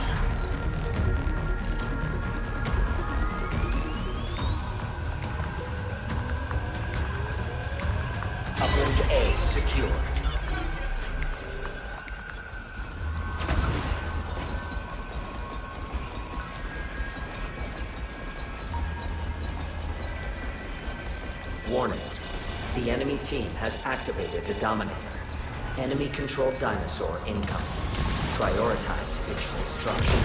Speaker 6: Uplink A secured. Warning. The enemy team has activated the Dominator. Enemy-controlled dinosaur incoming. Prioritize its destruction.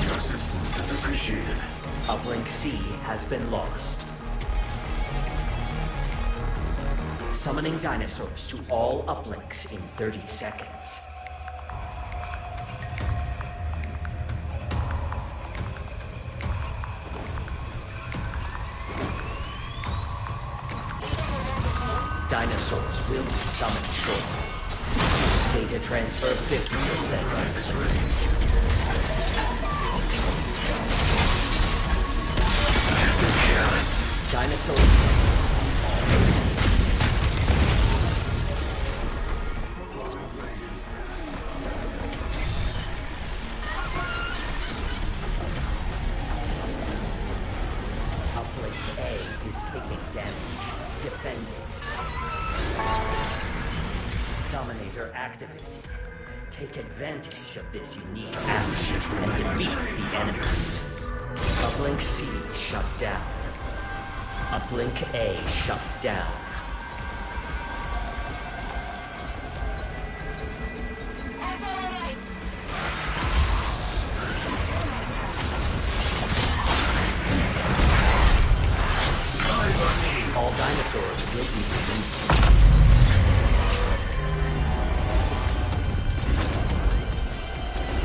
Speaker 8: Your assistance is appreciated.
Speaker 6: Uplink C has been lost. Summoning dinosaurs to all uplinks in 30 seconds. Dinosaurs will be summoned shortly. Data transfer 50% complete. Dinosaurs. Uplink A is taking damage. Defend it. Dominator activated. Take advantage of this unique asset and defeat the enemies. Uplink C shut down. Uplink A shut down. All dinosaurs will be removed.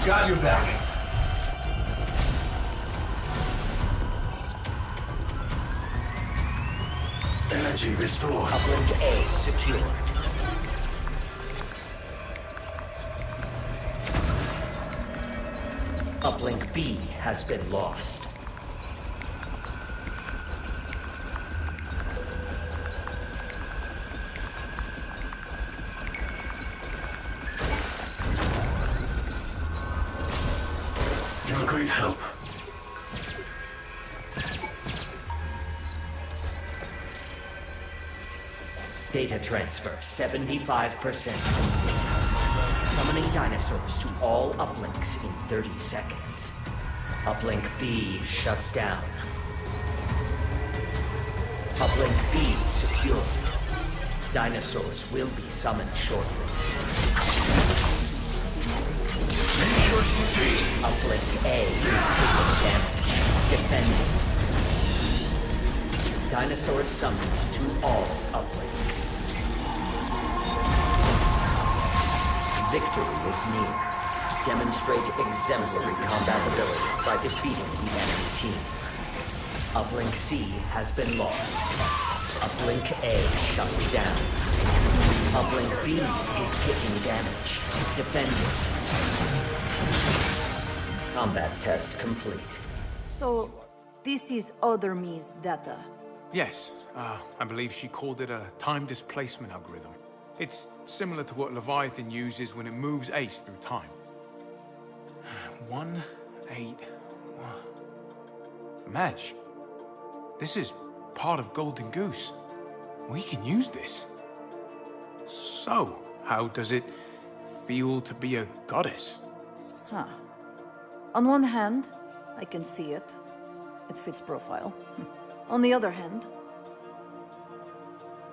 Speaker 8: Got your back. Energy restored.
Speaker 6: Uplink A secured. Uplink B has been lost.
Speaker 8: Please help.
Speaker 6: Data transfer 75% complete. Summoning dinosaurs to all uplinks in 30 seconds. Uplink B shut down. Uplink B secured. Dinosaurs will be summoned shortly. Uplink A is taking damage. Defend it. Dinosaurs summoned to all uplinks. Victory is near. Demonstrate exemplary combat ability by defeating the enemy team. Uplink C has been lost. Uplink A shut down. Uplink B is taking damage. Defend it. Combat test complete.
Speaker 2: So, this is other me's data.
Speaker 1: Yes, I believe she called it a time displacement algorithm. It's similar to what Leviathan uses when it moves Ace through time. 1, 8... Madge, this is part of Golden Goose. We can use this. So, how does it feel to be a goddess?
Speaker 2: Huh. On one hand, I can see it. It fits profile. On the other hand,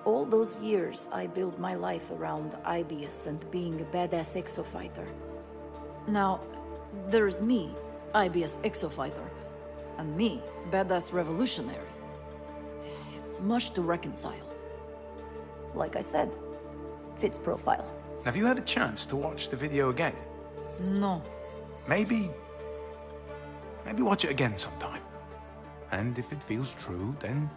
Speaker 2: all those years I built my life around Aibius and being a badass exofighter. Now, there's me, Aibius exofighter, and me, badass revolutionary. It's much to reconcile. Like I said, fits profile.
Speaker 1: Have you had a chance to watch the video again?
Speaker 2: No.
Speaker 1: Maybe watch it again sometime. And if it feels true, then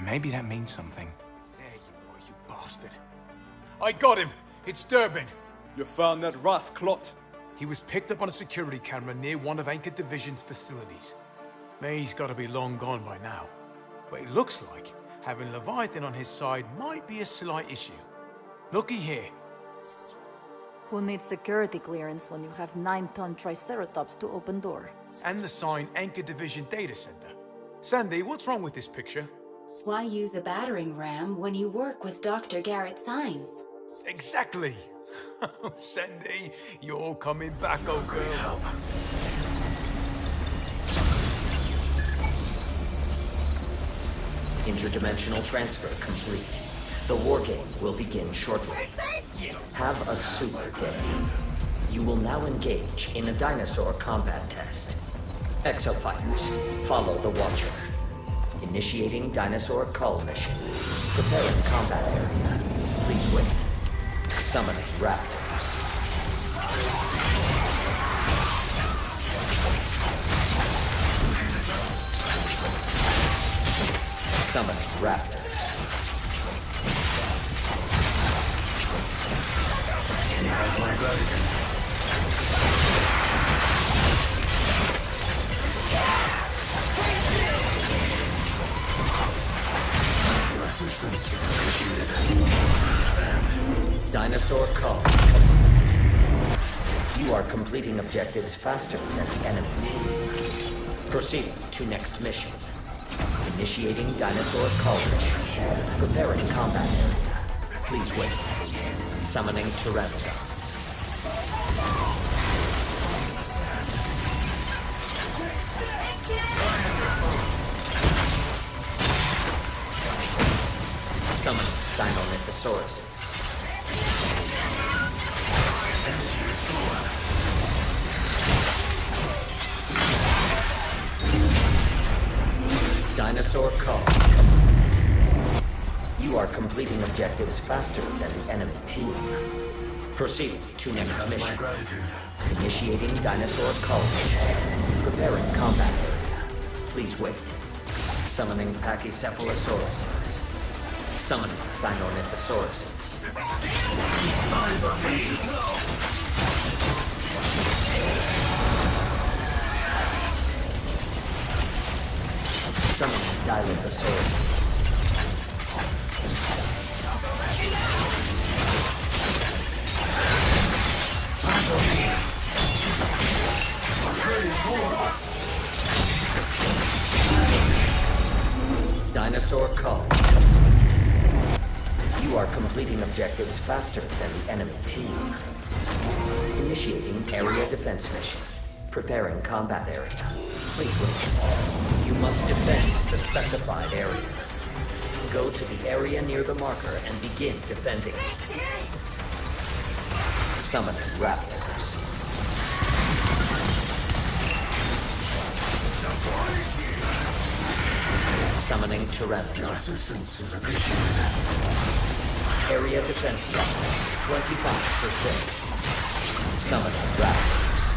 Speaker 1: maybe that means something. There you are, you bastard. I got him! It's Durbin!
Speaker 5: You found that Rasclot?
Speaker 1: He was picked up on a security camera near one of Anchor Division's facilities. May's gotta be long gone by now. But it looks like having Leviathan on his side might be a slight issue. Looky here.
Speaker 2: Who needs security clearance when you have 9-ton Triceratops to open door?
Speaker 1: And the signed Anchor Division data center. Sandy, what's wrong with this picture?
Speaker 3: Why use a battering ram when you work with Dr. Garrett Sines?
Speaker 1: Exactly! Sandy, you're coming back, old girl.
Speaker 8: Help.
Speaker 6: Interdimensional transfer complete. The war game will begin shortly. Have a super day. You will now engage in a dinosaur combat test. Exofighters, follow the Watcher. Initiating dinosaur cull mission. Preparing combat area. Please wait. Summoning raptors. Summoning raptors.
Speaker 8: You have my gratitude. Your assistance appreciated.
Speaker 6: Dinosaur cull complete. You are completing objectives faster than the enemy team. Proceed to next mission. Initiating dinosaur cull mission. Preparing combat area. Please wait. Summoning pteranodons. Summoning Sinornithosauruses. Dinosaur cull complete. You are completing objectives faster than the enemy team. Proceed to next mission. Initiating dinosaur cull mission. Preparing combat area. Please wait. Summoning Pachycephalosauruses. Summoning Sinornithosauruses.
Speaker 8: Eyes on me.
Speaker 6: Summoning Dilophosaurus. dinosaur colony complete. You are completing objectives faster than the enemy team. Initiating area defense mission. Preparing combat area. Please wait. You must defend the specified area. Go to the area near the marker and begin defending it. Summoning raptors. Summoning Tyrannodons.
Speaker 8: Your assistance is appreciated.
Speaker 6: Area defense progress 25%. Summoning raptors.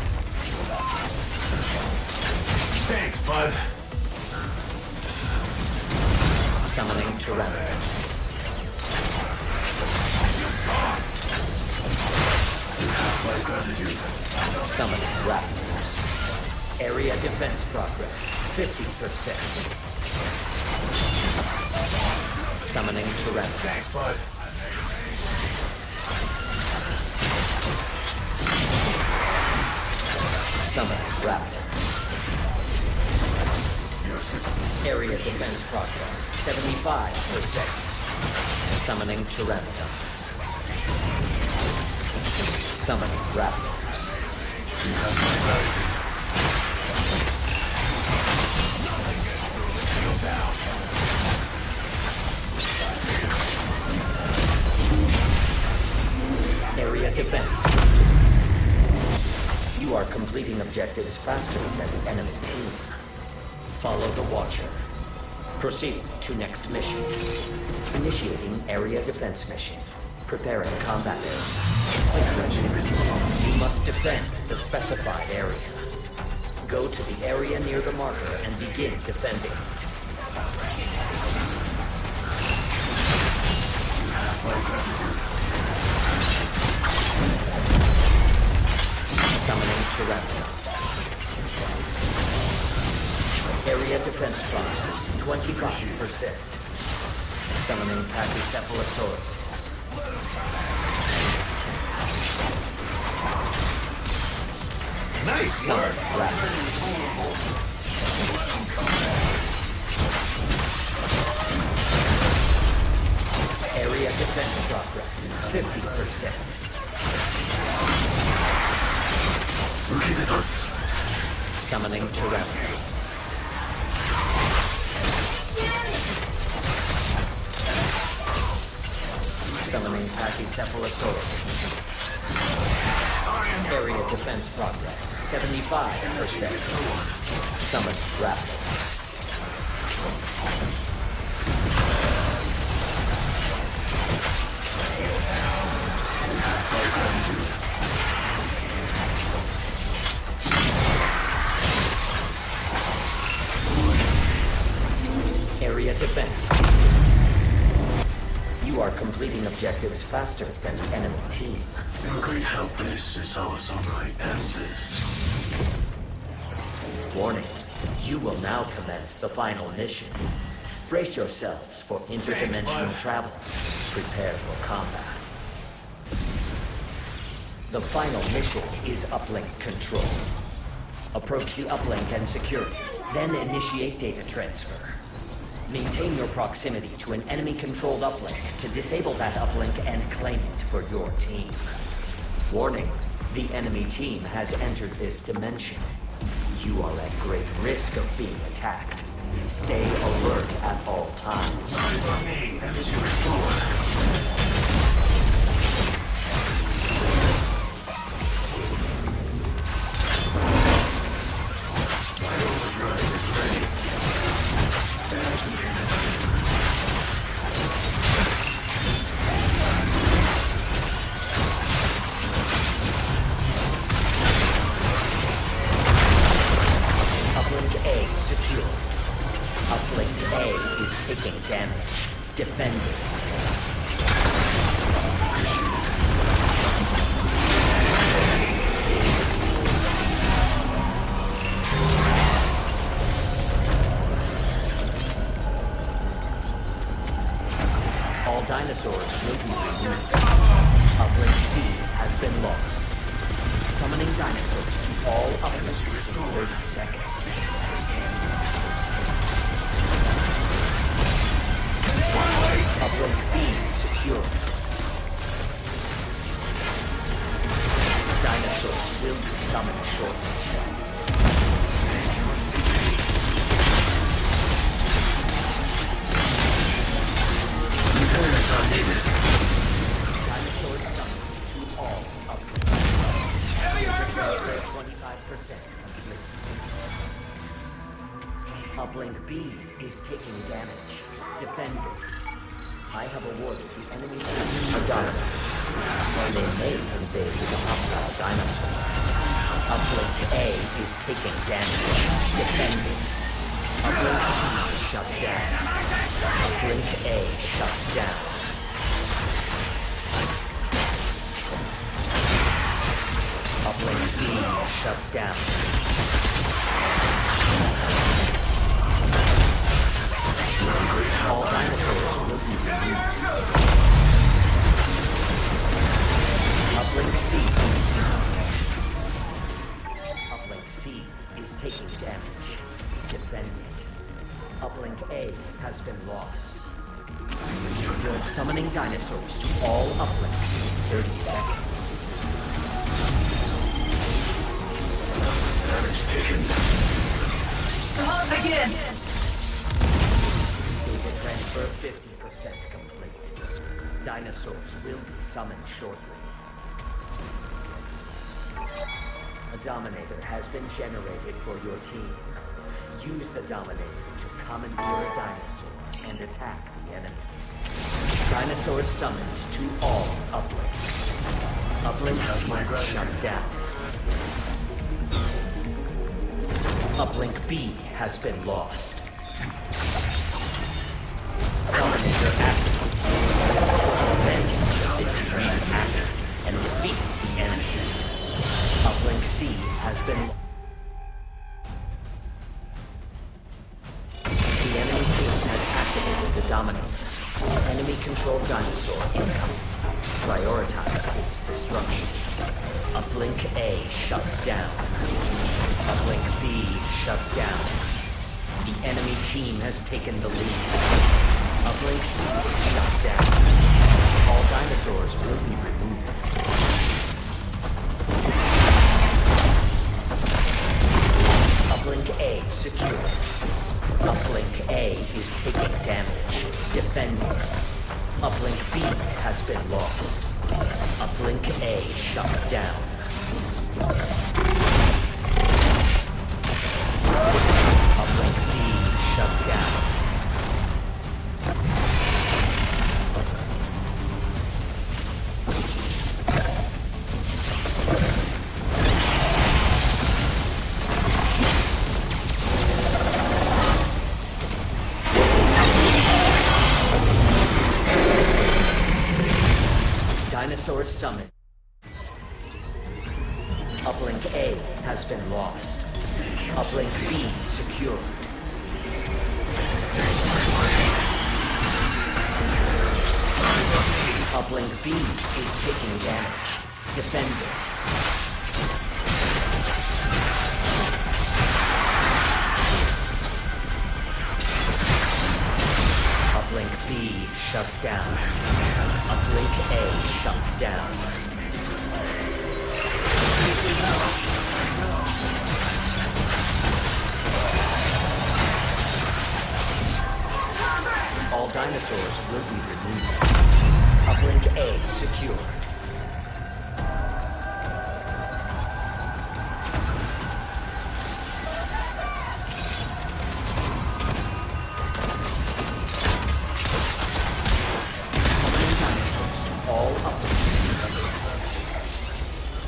Speaker 8: Thanks, bud.
Speaker 6: Summoning Tyrannodons.
Speaker 8: My gratitude.
Speaker 6: Summoning raptors. Area defense progress 50%. Summoning Tyrannodons.
Speaker 8: Thanks, bud.
Speaker 6: Summoning raptors.
Speaker 8: Your assistance.
Speaker 6: Area defense progress 75%. Summoning Tyrannodons. Summoning raptors.
Speaker 8: You have my gratitude. Shield down.
Speaker 6: Area defense. You are completing objectives faster than the enemy team. Follow the Watcher. Proceed to next mission. Initiating area defense mission. Preparing combat area. You must defend the specified area. Go to the area near the marker and begin defending it.
Speaker 8: My gratitude.
Speaker 6: Summoning Tyrannodons. Area defense process 25%. Summoning Pachycephalosauruses.
Speaker 8: Nice
Speaker 6: Summon
Speaker 8: work.
Speaker 6: raptors. Area defense progress 50%. Summoning Tyrannodons. Summoning Pachycephalosauruses. Area defense progress 75%. Summon raptors. Area defense. You are completing objectives faster than the enemy team.
Speaker 8: Your great help is our samurai answers.
Speaker 6: Warning, you will now commence the final mission. Brace yourselves for interdimensional travel. Prepare for combat. The final mission is uplink control. Approach the uplink and secure it, then initiate data transfer. Maintain your proximity to an enemy-controlled uplink to disable that uplink and claim it for your team. Warning, the enemy team has entered this dimension. You are at great risk of being attacked. Stay alert at all times.
Speaker 8: Eyes on me, energy restored. My overdrive is ready.
Speaker 6: Uplink A secure. Uplink A is taking damage. Defend it. All dinosaurs will be removed. Uplink C has been lost. Summoning dinosaurs to all uplinks in 30 seconds. Uplink B secure. Dinosaurs will be summoned shortly.
Speaker 8: Repairs are needed.
Speaker 6: Dinosaurs summoned to all uplinks.
Speaker 8: Heavy
Speaker 6: Transfer
Speaker 8: artillery!
Speaker 6: 25% complete. Uplink B is taking damage. Defend it. I have awarded the enemy team a dinosaur. They may invade with a hostile dinosaur. Uplink A is taking damage. Defend it. Uplink C is shut down. Uplink A shut down. Uplink B shut down. All dinosaurs will be removed. Uplink C. Uplink C is taking damage. Defend it. Uplink A has been lost. You're summoning dinosaurs to all uplinks in 30 seconds.
Speaker 8: Damage taken.
Speaker 11: The hunt begins!
Speaker 6: Data transfer 50% complete. Dinosaurs will be summoned shortly. A Dominator has been generated for your team. Use the Dominator to commandeer a dinosaur and attack the enemies. Dinosaurs summoned to all uplinks. Uplink C shut down. Uplink B has been lost. Dominator active. Take advantage of this green asset and defeat the enemies. Uplink C has been lost. The enemy team has activated the Dominator. Enemy-controlled dinosaur incoming. Prioritize its destruction. Uplink A shut down. Uplink B shut down. The enemy team has taken the lead. Uplink C shut down. All dinosaurs will be removed. Uplink A secure. Uplink A is taking damage. Defend it. Uplink B has been lost. Uplink A shut down. Uplink B shut down. Dinosaur summon. Uplink A has been lost. Uplink B secured. Uplink B is taking damage. Defend it. Uplink B shut down. Uplink A shut down. All dinosaurs will be removed. Uplink A secured. Summoning dinosaurs to all uplinks.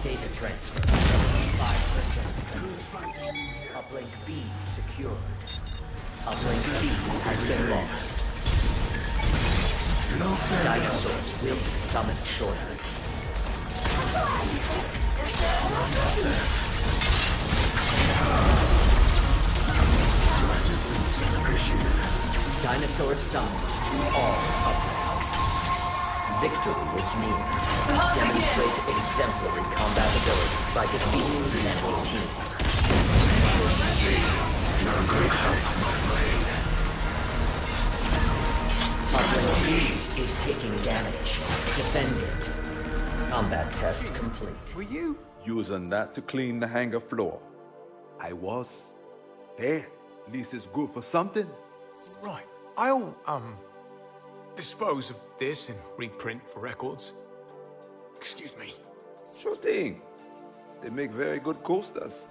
Speaker 6: Data transfer 75% complete. Uplink B secured. Uplink C has been lost. Dinosaurs will be summoned shortly.
Speaker 8: Assistance appreciated.
Speaker 6: Dinosaurs summoned to all uplinks. Victory is near. Demonstrate exemplary combat ability by defeating the enemy team.
Speaker 8: You're a great help, my blade.
Speaker 6: Uplink B is taking damage. Defend it. Combat test complete.
Speaker 1: Were you?
Speaker 5: Using that to clean the hangar floor. I was. Hey, at least it's good for something.
Speaker 1: Right. I'll, dispose of this and reprint for records. Excuse me.
Speaker 5: Sure thing. They make very good coasters.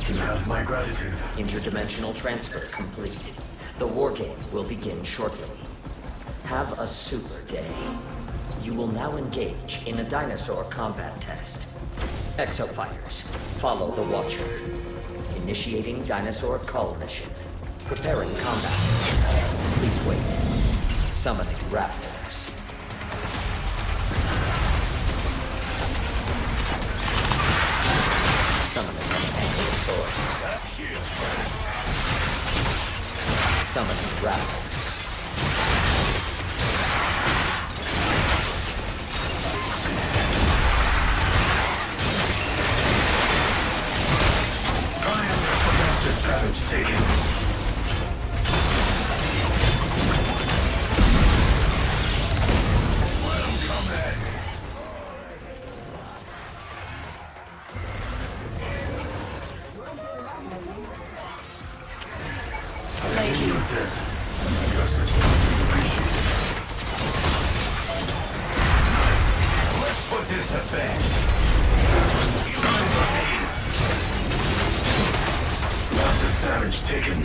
Speaker 8: You have my gratitude.
Speaker 6: Interdimensional transfer complete. The war game will begin shortly. Have a super day. You will now engage in a dinosaur combat test. Exofighters, follow the Watcher. Initiating dinosaur cull mission. Preparing combat. Please wait. Summoning raptors. Summoning ankylosaurs. Summoning raptors.
Speaker 8: Massive damage taken. Your assistance is appreciated. Let's put this to bed. Massive damage taken.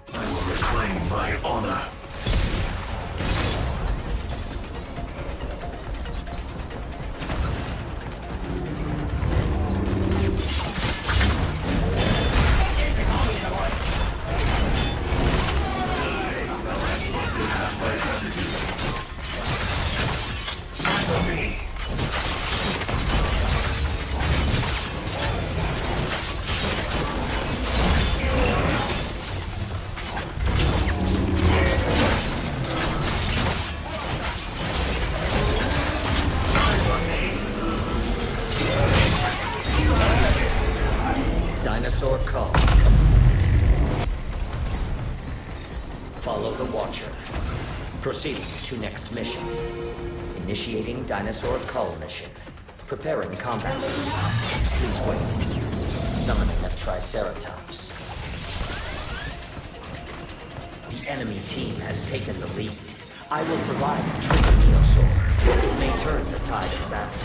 Speaker 8: I will reclaim my honor.
Speaker 6: Dinosaur cull. Follow the Watcher. Proceed to next mission. Initiating dinosaur cull mission. Preparing combat. Please wait. Summoning a Triceratops. The enemy team has taken the lead. I will provide a Trekmaster. It may turn the tide of battle.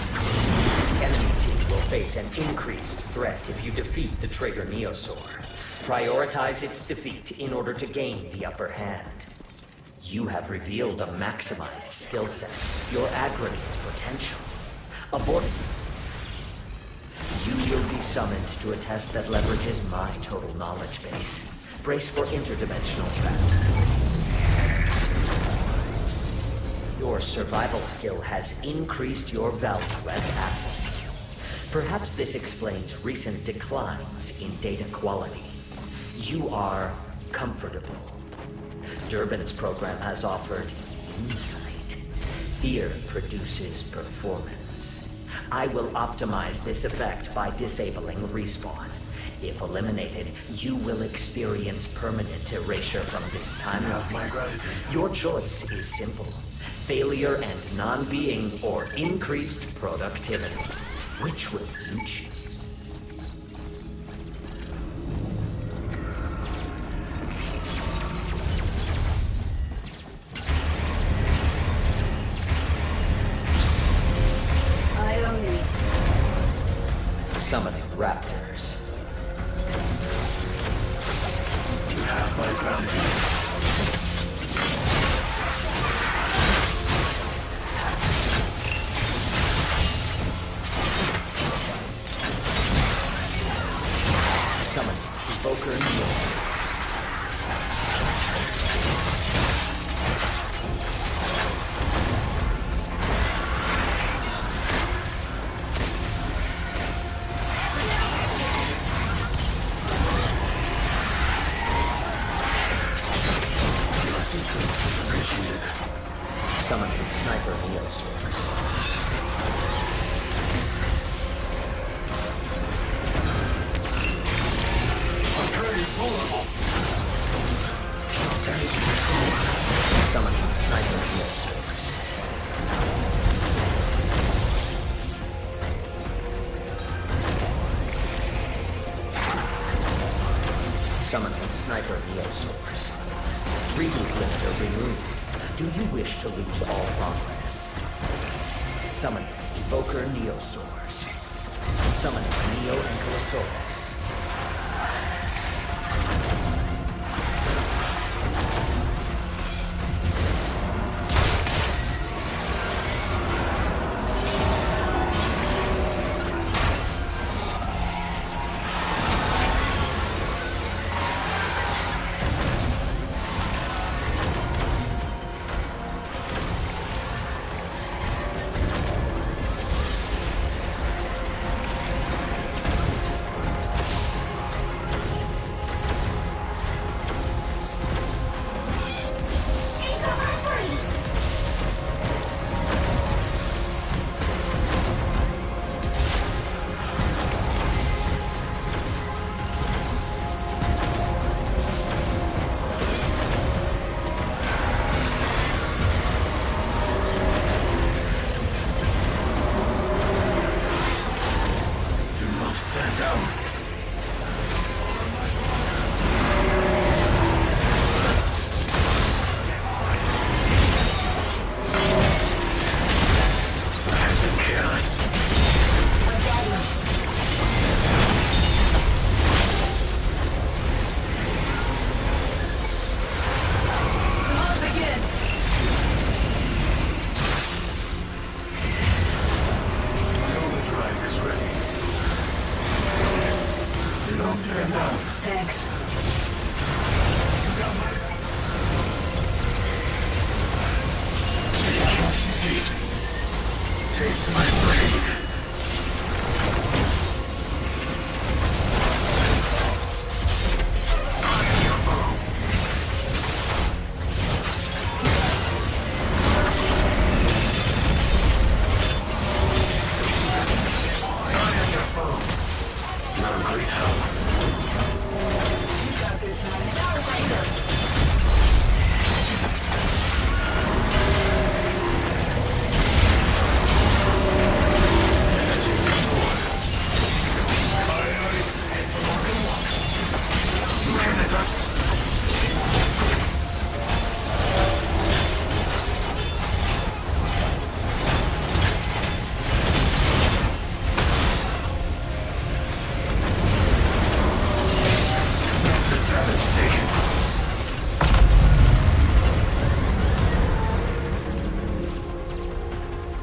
Speaker 6: The enemy team will face an increased threat if you defeat the Traeger Neosaur. Prioritize its defeat in order to gain the upper hand. You have revealed a maximized skill set, your aggregate potential. Abort. You will be summoned to a test that leverages my total knowledge base. Brace for interdimensional travel. Your survival skill has increased your value as assets. Perhaps this explains recent declines in data quality. You are comfortable. Durbin's program has offered insight. Fear produces performance. I will optimize this effect by disabling respawn. If eliminated, you will experience permanent erasure from this timeline.
Speaker 8: My gratitude.
Speaker 6: Your choice is simple. Failure and non-being or increased productivity. Which will you choose?
Speaker 11: I own you.
Speaker 6: Summoning raptors.
Speaker 8: You have my gratitude.
Speaker 6: Summon Evoker Neosaurs. Summoning sniper dinosaurs. Summoning sniper dinosaurs. Summoning sniper neosaurs. Reboot limiter removed. Do you wish to lose all progress? Summoning evoker neosaurs. Summoning neo-ankylosaurus.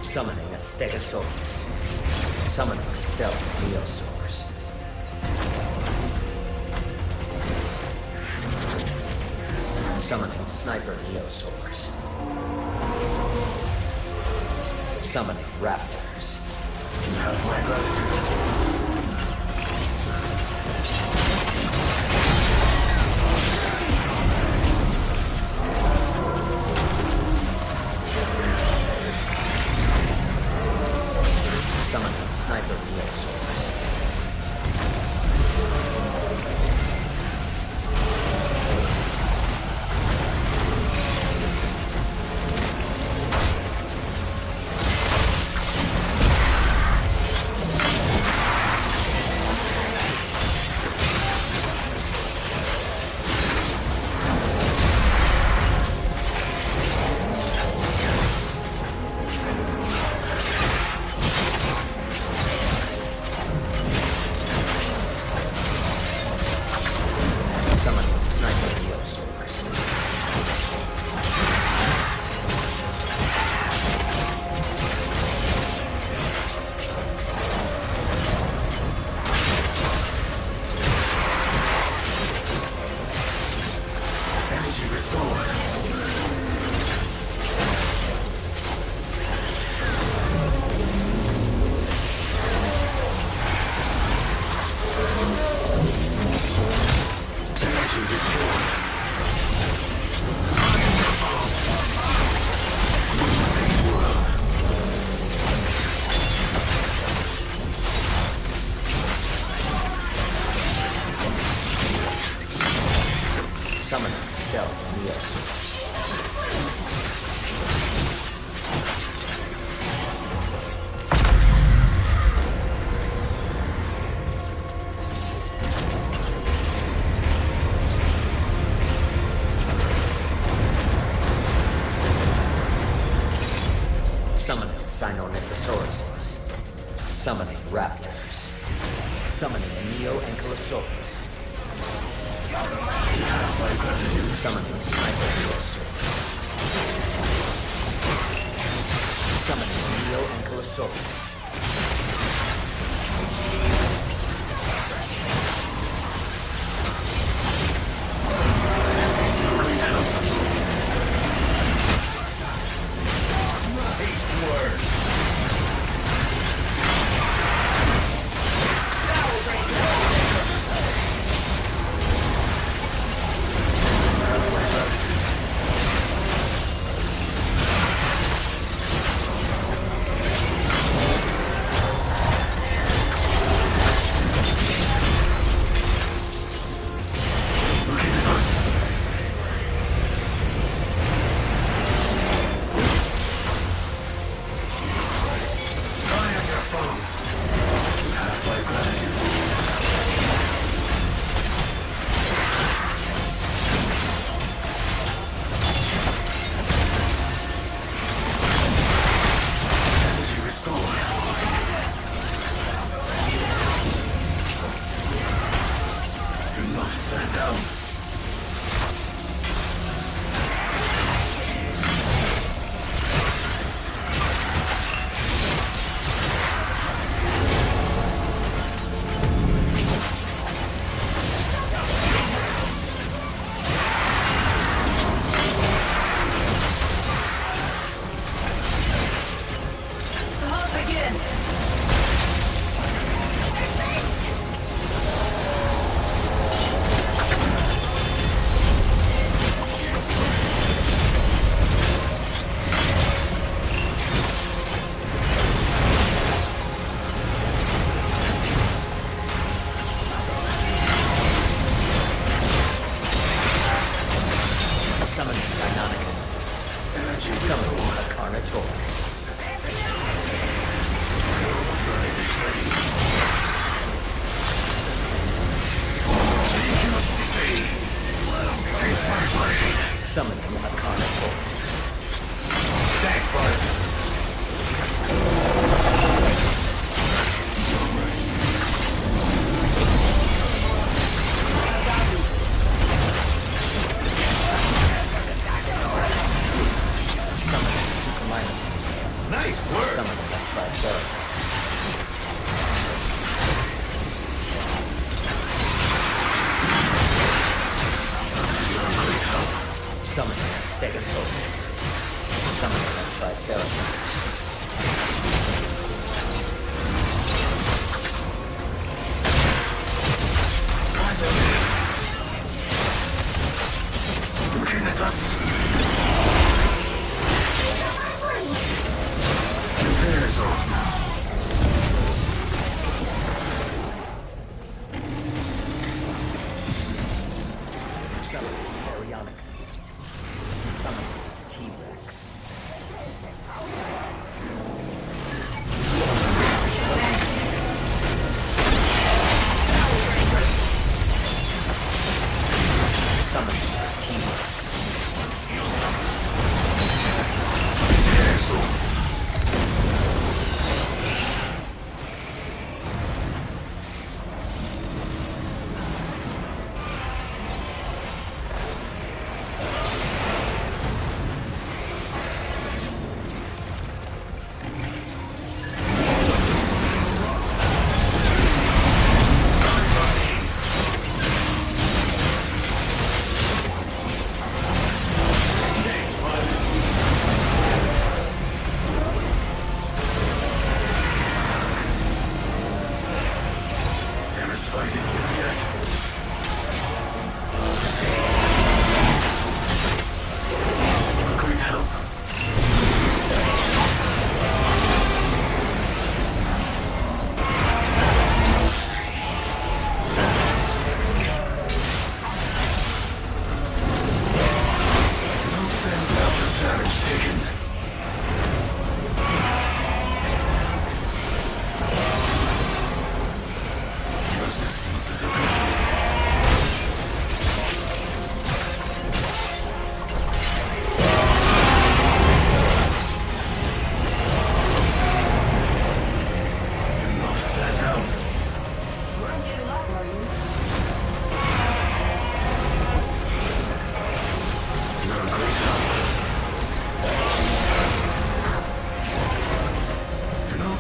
Speaker 6: Summoning a Stegosaurus. Summoning stealth neosaurs. Summoning sniper neosaurs. Summoning raptors. You have my gratitude. Summoning sniper neosaurs. Sinornithosauruses. Summoning raptors. Summoning a Neo-Ankylosaurus. Summoning Sniper-Neurosaurus. Summoning a Neo-Ankylosaurus.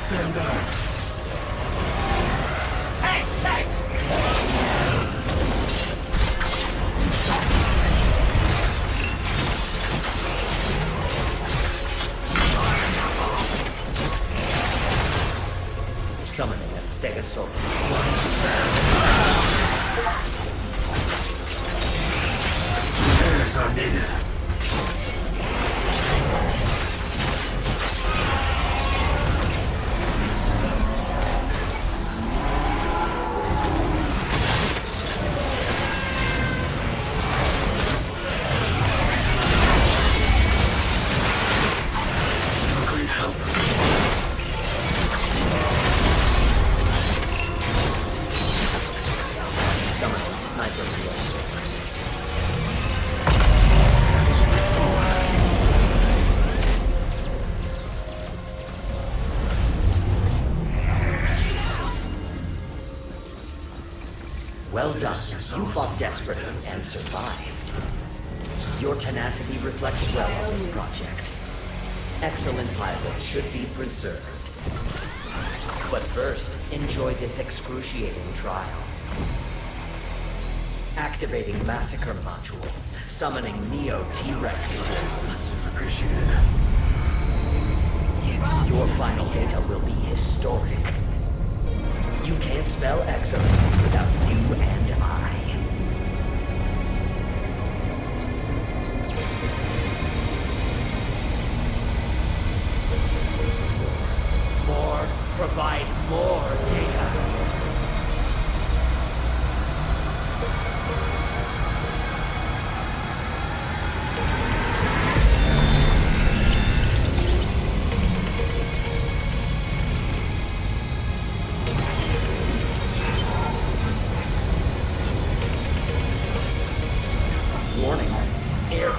Speaker 8: Sender.
Speaker 9: Hey, thanks!
Speaker 6: Summoning a Stegosaurus.
Speaker 8: Yes, I needed.
Speaker 6: Summoning sniper dinosaurs. Well done. You fought desperately and survived. Your tenacity reflects well on this project. Excellent pilots should be preserved. But first, enjoy this excruciating trial. Activating Massacre Module. Summoning Neo T-Rex.
Speaker 8: This is appreciated.
Speaker 6: Your final data will be historic. You can't spell Exosuit without you and I. Provide more data. Warning. Error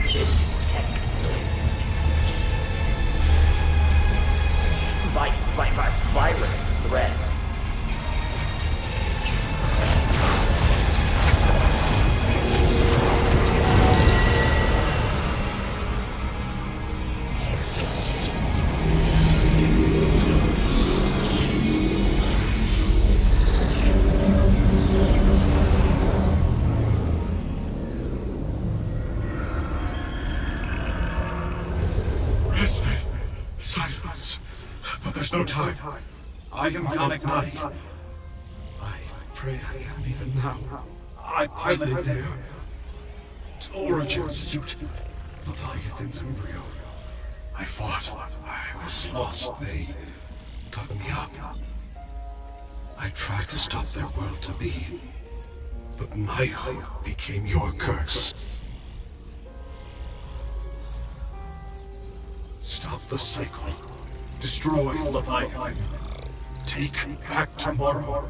Speaker 6: detected. Virus threat.
Speaker 8: Respite. Silence. But there's no time. I am Kaliknati. I pray I am even now. I piloted their origin suit, Leviathan's embryo. I fought. I was lost. They dug me up. I tried to stop their world to be, but my hope became your curse. Stop the cycle. Destroy Leviathan. Take back tomorrow.